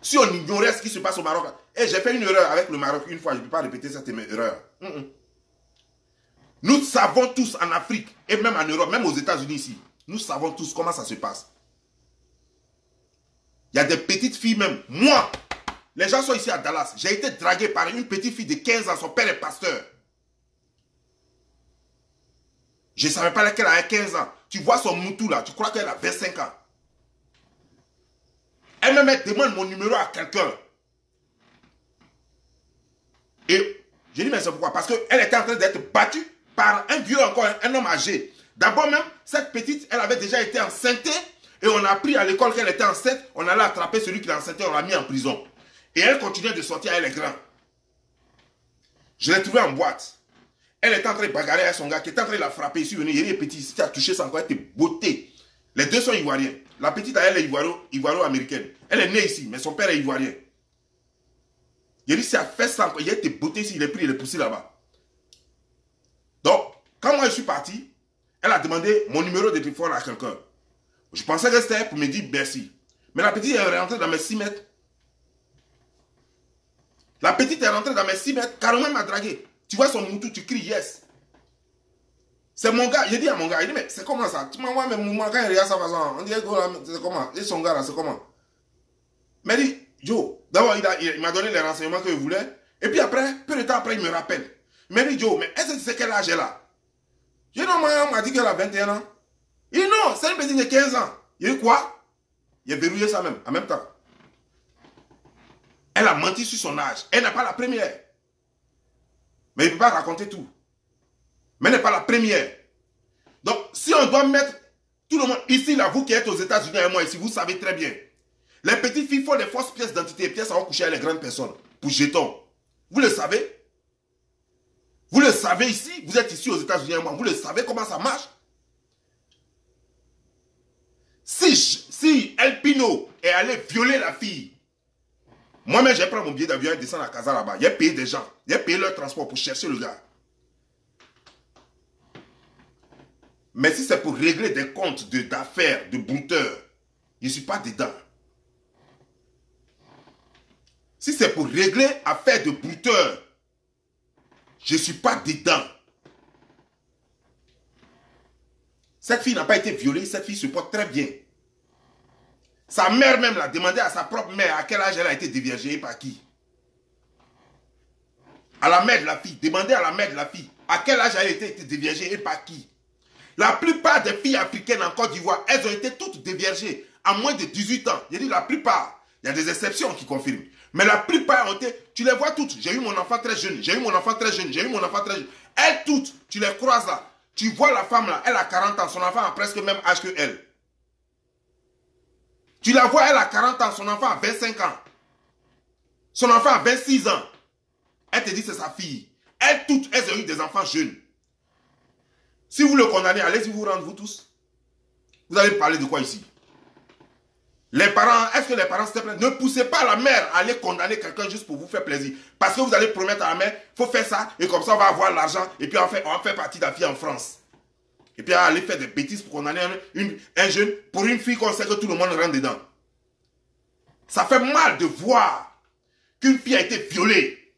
Si on ignorait ce qui se passe au Maroc, et j'ai fait une erreur avec le Maroc une fois, je ne peux pas répéter cette erreur. Nous savons tous en Afrique, et même en Europe, même aux États-Unis ici, nous savons tous comment ça se passe. Il y a des petites filles même. Moi, les gens sont ici à Dallas. J'ai été dragué par une petite fille de 15 ans. Son père est pasteur. Je ne savais pas qu'elle avait 15 ans. Tu vois son moutou là, tu crois qu'elle a 25 ans. Elle me demande mon numéro à quelqu'un. Et je dis mais c'est pourquoi? Parce qu'elle était en train d'être battue par un vieux encore, un homme âgé. D'abord même, cette petite, elle avait déjà été enceinte. Et on a appris à l'école qu'elle était enceinte. On allait attraper celui qui l'a enceinte et on l'a mis en prison. Et elle continuait de sortir, elle est grande. Je l'ai trouvée en boîte. Elle était en train de bagarrer avec son gars qui était en train de la frapper. Ici, il est petit, si tu as touché son corps, elle était beauté. Les deux sont ivoiriens. La petite, elle est ivoiro-américaine. Elle est née ici, mais son père est ivoirien. Il dit, si elle fait ça, il était beauté ici, il est pris, il est poussé là-bas. Donc, quand moi je suis parti, elle a demandé mon numéro de téléphone à quelqu'un. Je pensais que c'était pour me dire merci. Mais la petite est rentrée dans mes 6 mètres. La petite est rentrée dans mes 6 mètres, carrément elle m'a dragué. Tu vois son moutou, tu cries yes. C'est mon gars. J'ai dit à mon gars, il dit, mais c'est comment ça? Tu m'envoies mes mouvements quand il regarde sa façon. On dit, c'est comment? Et son gars là, c'est comment? Mais il dit, Joe, d'abord il m'a donné les renseignements que je voulais. Et puis après, peu de temps après, il me rappelle. Il m'a dit, Joe, mais est-ce que tu sais quel âge elle a? J'ai dit, non, on m'a dit qu'elle a 21 ans. Il dit non, c'est une petite de 15 ans. Il dit quoi? Il a verrouillé ça même, en même temps. Elle a menti sur son âge. Elle n'est pas la première. Mais il ne peut pas raconter tout. Mais elle n'est pas la première. Donc, si on doit mettre tout le monde ici, là, vous qui êtes aux États-Unis et moi ici, vous savez très bien. Les petites filles font des fausses pièces d'identité et pièces à coucher avec les grandes personnes pour jetons. Vous le savez? Vous le savez ici? Vous êtes ici aux États-Unis et moi. Vous le savez comment ça marche? Si El Pino est allé violer la fille, moi-même, j'ai pris mon billet d'avion et descendre à Casa là-bas. J'ai payé des gens. J'ai payé leur transport pour chercher le gars. Mais si c'est pour régler des comptes d'affaires, de brouteurs, je ne suis pas dedans. Si c'est pour régler affaires de brouteurs, Je ne suis pas dedans. Cette fille n'a pas été violée, cette fille se porte très bien. Sa mère même l'a demandé à sa propre mère à quel âge elle a été déviergée et par qui. À la mère de la fille, demandez à la mère de la fille à quel âge elle a été déviergée et par qui. La plupart des filles africaines en Côte d'Ivoire, elles ont été toutes déviergées à moins de 18 ans. Je dis la plupart. Il y a des exceptions qui confirment. Mais la plupart ont été, tu les vois toutes. J'ai eu mon enfant très jeune, j'ai eu mon enfant très jeune, j'ai eu mon enfant très jeune. Elles toutes, tu les croises là. Tu vois la femme là, elle a 40 ans, son enfant a presque le même âge que elle. Tu la vois, elle a 40 ans, son enfant a 25 ans. Son enfant a 26 ans. Elle te dit c'est sa fille. Elles toutes, elles ont eu des enfants jeunes. Si vous le condamnez, allez-y vous rendre vous tous. Vous allez parler de quoi ici? Les parents, est-ce que les parents, s'il te plaît, ne poussez pas la mère à aller condamner quelqu'un juste pour vous faire plaisir. Parce que vous allez promettre à la mère, il faut faire ça, et comme ça on va avoir l'argent, et puis on va faire partie de la fille en France. Et puis on va aller faire des bêtises pour condamner un jeune pour une fille qu'on sait que tout le monde rentre dedans. Ça fait mal de voir qu'une fille a été violée.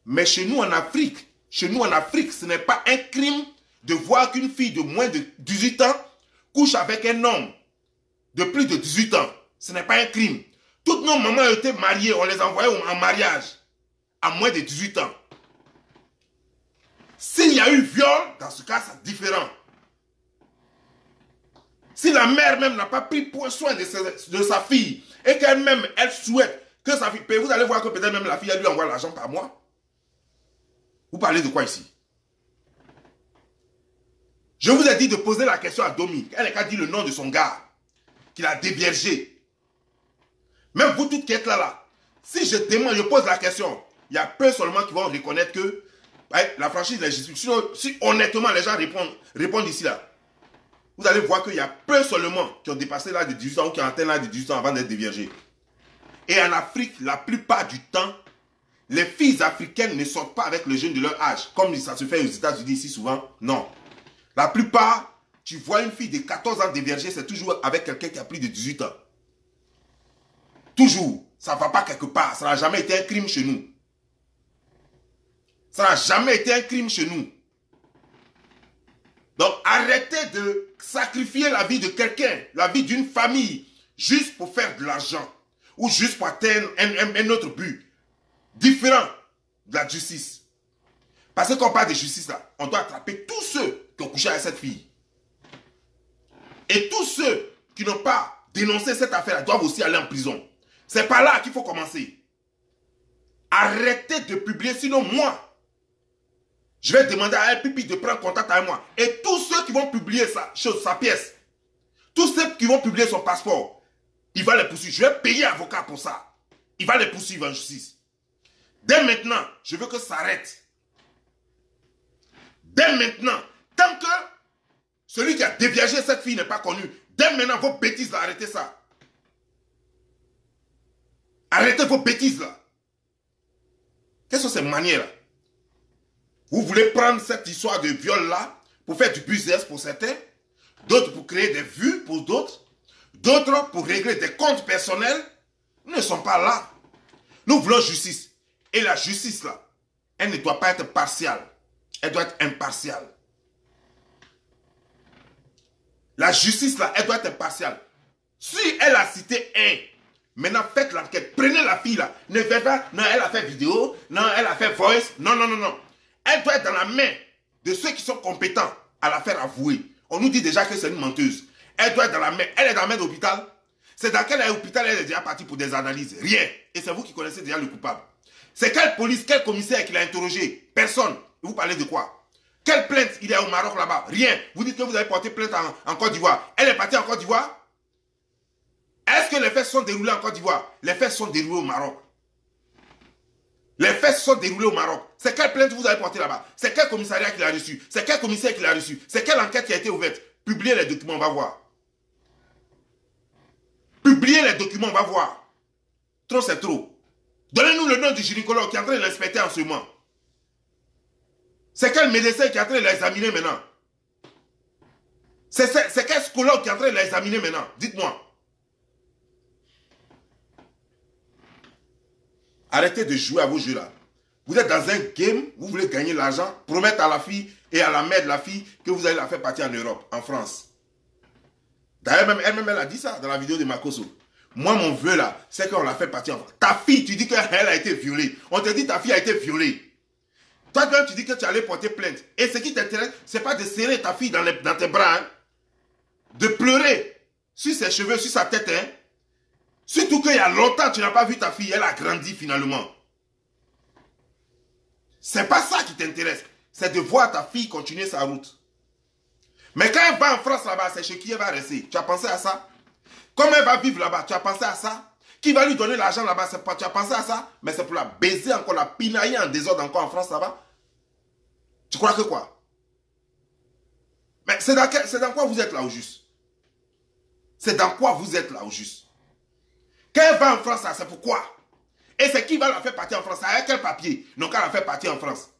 Mais chez nous en Afrique, ce n'est pas un crime de voir qu'une fille de moins de 18 ans couche avec un homme de plus de 18 ans. Ce n'est pas un crime. Toutes nos mamans ont été mariées, on les envoyait en mariage à moins de 18 ans. S'il y a eu viol, dans ce cas, c'est différent. Si la mère même n'a pas pris soin de sa fille et qu'elle-même, elle souhaite que sa fille... Vous allez voir que peut-être même la fille, elle lui envoie l'argent par mois. Vous parlez de quoi ici? Je vous ai dit de poser la question à Domi. Elle n'a qu'à dire le nom de son gars qu'il a déviergé. Même vous toutes qui êtes là, si je demande, je pose la question, il y a peu seulement qui vont reconnaître que la franchise de la justice. Sinon, si honnêtement les gens répondent ici là, vous allez voir qu'il y a peu seulement qui ont dépassé l'âge de 18 ans ou qui ont atteint l'âge de 18 ans avant d'être déviergés. Et en Afrique, la plupart du temps, les filles africaines ne sortent pas avec le jeune de leur âge, comme ça se fait aux États-Unis ici souvent. Non. La plupart, tu vois une fille de 14 ans déviergée, c'est toujours avec quelqu'un qui a plus de 18 ans. Toujours. Ça ne va pas quelque part. Ça n'a jamais été un crime chez nous. Ça n'a jamais été un crime chez nous. Donc arrêtez de sacrifier la vie de quelqu'un, la vie d'une famille, juste pour faire de l'argent. Ou juste pour atteindre un autre but. Différent de la justice. Parce que quand on parle de justice là, on doit attraper tous ceux qui ont couché avec cette fille. Et tous ceux qui n'ont pas dénoncé cette affaire doivent aussi aller en prison. C'est par là qu'il faut commencer. Arrêtez de publier, sinon moi, je vais demander à El Pipi de prendre contact avec moi. Et tous ceux qui vont publier sa pièce, tous ceux qui vont publier son passeport, il va les poursuivre. Je vais payer avocat pour ça. Il va les poursuivre en justice. Dès maintenant, je veux que ça arrête. Dès maintenant, tant que celui qui a déviagé cette fille n'est pas connu, dès maintenant, vos bêtises là, arrêtez ça. Arrêtez vos bêtises là. Quelles sont ces manières là? Vous voulez prendre cette histoire de viol là pour faire du business pour certains, d'autres pour créer des vues pour d'autres, d'autres pour régler des comptes personnels. Nous ne sommes pas là. Nous voulons justice. Et la justice là, elle ne doit pas être partiale. Elle doit être impartiale. La justice là, elle doit être impartiale. Si elle a cité un, maintenant faites l'enquête. Prenez la fille là. Ne faites pas, non, elle a fait vidéo, non, elle a fait voice. Non, non, non, non. Elle doit être dans la main de ceux qui sont compétents à la faire avouer. On nous dit déjà que c'est une menteuse. Elle doit être dans la main. Elle est dans la main de l'hôpital. C'est dans quel hôpital elle est déjà partie pour des analyses? Rien. Et c'est vous qui connaissez déjà le coupable. C'est quelle police, quel commissaire qui l'a interrogé? Personne. Vous parlez de quoi? Quelle plainte il y a au Maroc là-bas? Rien. Vous dites que vous avez porté plainte en Côte d'Ivoire. Elle est partie en Côte d'Ivoire? Est-ce que les faits sont déroulés en Côte d'Ivoire? Les faits sont déroulés au Maroc. Les faits sont déroulés au Maroc. C'est quelle plainte vous avez portée là-bas? C'est quel commissariat qui l'a reçu? C'est quel commissaire qui l'a reçu? C'est quelle enquête qui a été ouverte? Publiez les documents, on va voir. Publiez les documents, on va voir. Trop, c'est trop. Donnez-nous le nom du gynécologue qui est en train de l'inspecter en ce moment. C'est quel médecin qui est en train de l'examiner maintenant? C'est quel psychologue qui est en train de l'examiner maintenant? Dites-moi. Arrêtez de jouer à vos jeux là. Vous êtes dans un game, vous voulez gagner l'argent, promettre à la fille et à la mère de la fille que vous allez la faire partir en Europe, en France. D'ailleurs, elle-même, elle a dit ça dans la vidéo de Makoso. Moi, mon vœu là, c'est qu'on la fait partir en France. Ta fille, tu dis qu'elle a été violée. On te dit ta fille a été violée. Toi-même, tu dis que tu allais porter plainte. Et ce qui t'intéresse, c'est pas de serrer ta fille dans tes bras, hein, de pleurer sur ses cheveux, sur sa tête. Hein. Surtout qu'il y a longtemps, tu n'as pas vu ta fille, elle a grandi finalement. C'est pas ça qui t'intéresse. C'est de voir ta fille continuer sa route. Mais quand elle va en France là-bas, c'est chez qui elle va rester. Tu as pensé à ça? Comme elle va vivre là-bas, tu as pensé à ça? Qui va lui donner l'argent là-bas, tu as pensé à ça? Mais c'est pour la baiser encore, la pinailler en désordre encore en France là-bas. Tu crois que quoi? Mais c'est dans quoi vous êtes là au juste? C'est dans quoi vous êtes là au juste? Quand elle va en France, c'est pourquoi? Et c'est qui va la faire partir en France? Avec quel papier? Donc elle la fait partir en France.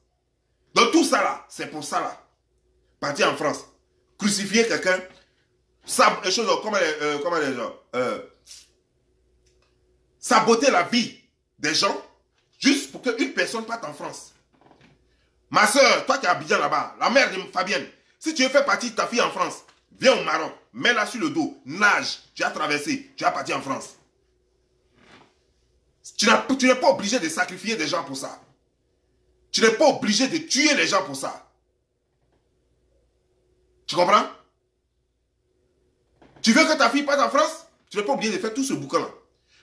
Donc tout ça là, c'est pour ça là. Partir en France. Crucifier quelqu'un. Saboter la vie des gens juste pour qu'une personne parte en France. Ma soeur, toi qui es à Abidjan là-bas, la mère de Fabienne, si tu veux faire partir ta fille en France, viens au Maroc, mets-la sur le dos, nage, tu as traversé, tu as parti en France. Tu n'es pas obligé de sacrifier des gens pour ça. Tu n'es pas obligé de tuer les gens pour ça. Tu comprends? Tu veux que ta fille parte en France? Tu n'es pas obligé de faire tout ce boucan-là.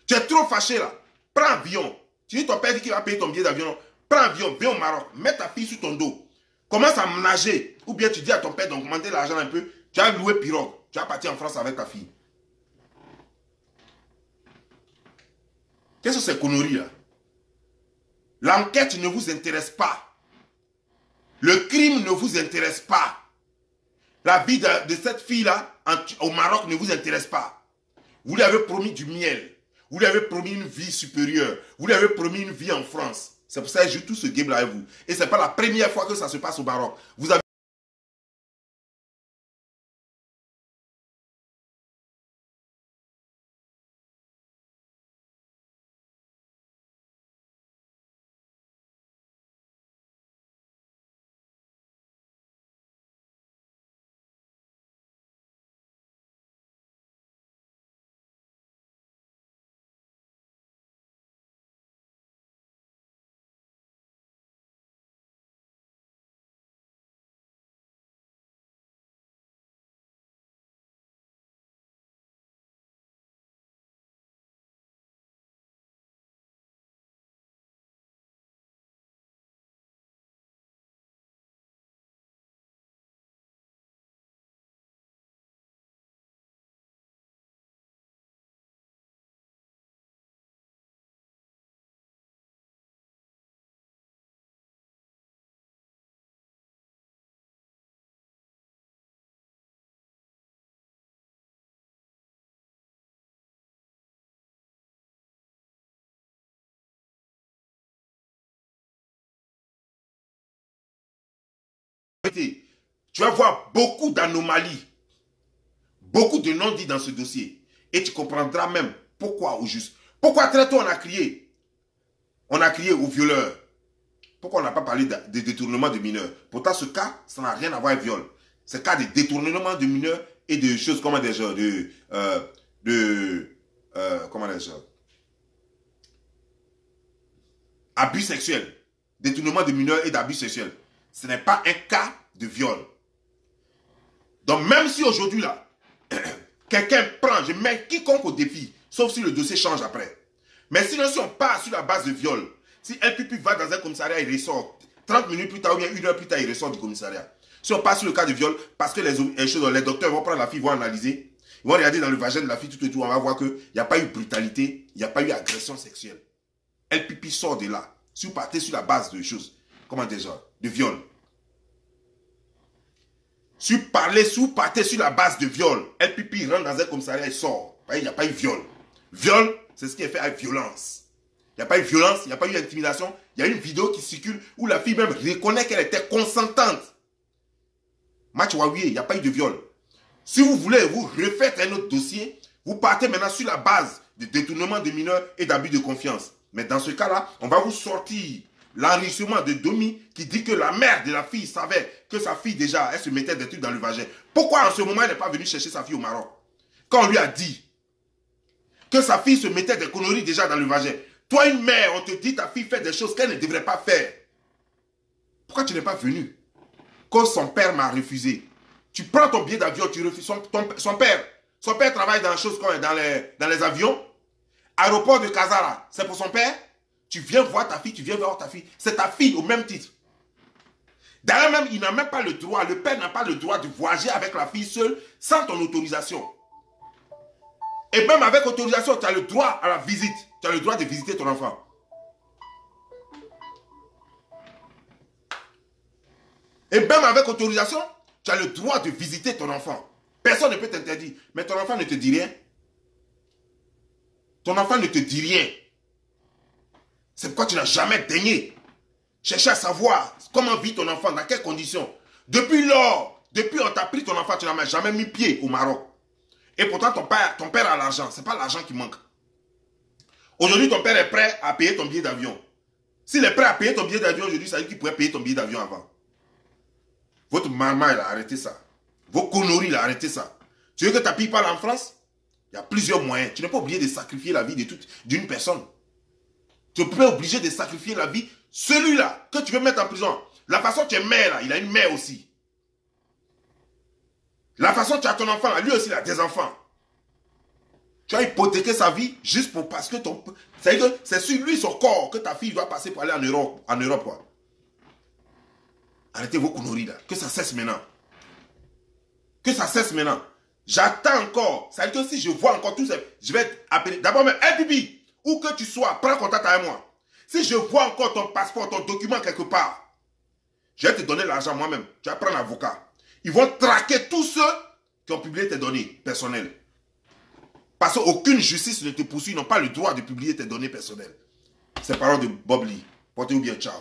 Tu es trop fâché là. Prends avion. Tu dis ton père dit qu'il va payer ton billet d'avion. Prends avion, viens au Maroc, mets ta fille sur ton dos. Commence à nager. Ou bien tu dis à ton père d'augmenter l'argent un peu. Tu as loué pirogue. Tu vas partir en France avec ta fille. Qu'est-ce que c'est conneries là? L'enquête ne vous intéresse pas. Le crime ne vous intéresse pas. La vie de cette fille-là au Maroc ne vous intéresse pas. Vous lui avez promis du miel. Vous lui avez promis une vie supérieure. Vous lui avez promis une vie en France. C'est pour ça que je joue tout ce game-là avec vous. Et ce n'est pas la première fois que ça se passe au Maroc. Vous avez tu vas voir beaucoup d'anomalies, beaucoup de non-dits dans ce dossier. Et tu comprendras même pourquoi au juste. Pourquoi très tôt on a crié? On a crié aux violeurs. Pourquoi on n'a pas parlé de détournement de mineurs? Pourtant, ce cas, ça n'a rien à voir avec viol. C'est le cas de détournement de mineurs et de choses comme des genres comment des genres? Abus sexuels. Détournement de mineurs et d'abus sexuels. Ce n'est pas un cas de viol. Donc, même si aujourd'hui, là, quelqu'un prend, je mets quiconque au défi, sauf si le dossier change après. Mais sinon, si on part sur la base de viol, si un pipi va dans un commissariat, il ressort 30 minutes plus tard ou bien 1 heure plus tard, il ressort du commissariat. Si on part sur le cas de viol, parce que les docteurs vont prendre la fille, vont analyser, ils vont regarder dans le vagin de la fille tout et tout, on va voir qu'il n'y a pas eu brutalité, il n'y a pas eu agression sexuelle. El Pipi sort de là. Si vous partez sur la base de choses, comment déjà, de viol. Si vous partez sur la base de viol, El Pipi rentre dans un commissariat et sort. Il n'y a pas eu viol. Viol, c'est ce qui est fait avec violence. Il n'y a pas eu violence, il n'y a pas eu intimidation. Il y a une vidéo qui circule où la fille même reconnaît qu'elle était consentante. Match Huawei, il n'y a pas eu de viol. Si vous voulez, vous refaites un autre dossier, vous partez maintenant sur la base de détournement de mineurs et d'abus de confiance. Mais dans ce cas-là, on va vous sortir l'enregistrement de Domi qui dit que la mère de la fille savait que sa fille déjà, elle se mettait des trucs dans le vagin. Pourquoi en ce moment elle n'est pas venue chercher sa fille au Maroc? Quand on lui a dit que sa fille se mettait des conneries déjà dans le vagin. Toi une mère, on te dit ta fille fait des choses qu'elle ne devrait pas faire. Pourquoi tu n'es pas venu? Quand son père m'a refusé. Tu prends ton billet d'avion, tu refuses son père. Son père travaille dans les avions. Aéroport de Kazara, c'est pour son père. Tu viens voir ta fille, tu viens voir ta fille. C'est ta fille au même titre. D'ailleurs même, il n'a même pas le droit, le père n'a pas le droit de voyager avec la fille seule sans ton autorisation. Et même avec autorisation, tu as le droit à la visite. Tu as le droit de visiter ton enfant. Et même avec autorisation, tu as le droit de visiter ton enfant. Personne ne peut t'interdire. Mais ton enfant ne te dit rien. Ton enfant ne te dit rien. C'est pourquoi tu n'as jamais daigné chercher à savoir comment vit ton enfant, dans quelles conditions. Depuis lors, depuis on t'a pris ton enfant, tu n'as jamais mis pied au Maroc. Et pourtant ton père a l'argent. Ce n'est pas l'argent qui manque. Aujourd'hui, ton père est prêt à payer ton billet d'avion. S'il est prêt à payer ton billet d'avion aujourd'hui, ça veut dire qu'il pourrait payer ton billet d'avion avant. Votre maman, elle a arrêté ça. Vos conneries, il a arrêté ça. Tu veux que ta fille parle en France? Il y a plusieurs moyens. Tu n'es pas obligé de sacrifier la vie d'une personne. Tu n'es pas obligé de sacrifier la vie. Celui-là que tu veux mettre en prison. La façon tu es mère, là, il a une mère aussi. La façon tu as ton enfant, là, lui aussi, il a des enfants. Tu as hypothéqué sa vie juste parce que c'est sur lui, son corps, que ta fille doit passer pour aller en Europe, quoi. Arrêtez vos conneries, là. Que ça cesse maintenant. Que ça cesse maintenant. J'attends encore. Ça veut dire que si je vois encore tout ça, je vais appeler. D'abord même, hey Bibi, où que tu sois, prends contact avec moi. Si je vois encore ton passeport, ton document quelque part, je vais te donner l'argent moi-même. Tu vas prendre un avocat. Ils vont traquer tous ceux qui ont publié tes données personnelles. Parce qu'aucune justice ne te poursuit. Ils n'ont pas le droit de publier tes données personnelles. C'est parole de Bob Lee. Portez-vous bien, ciao.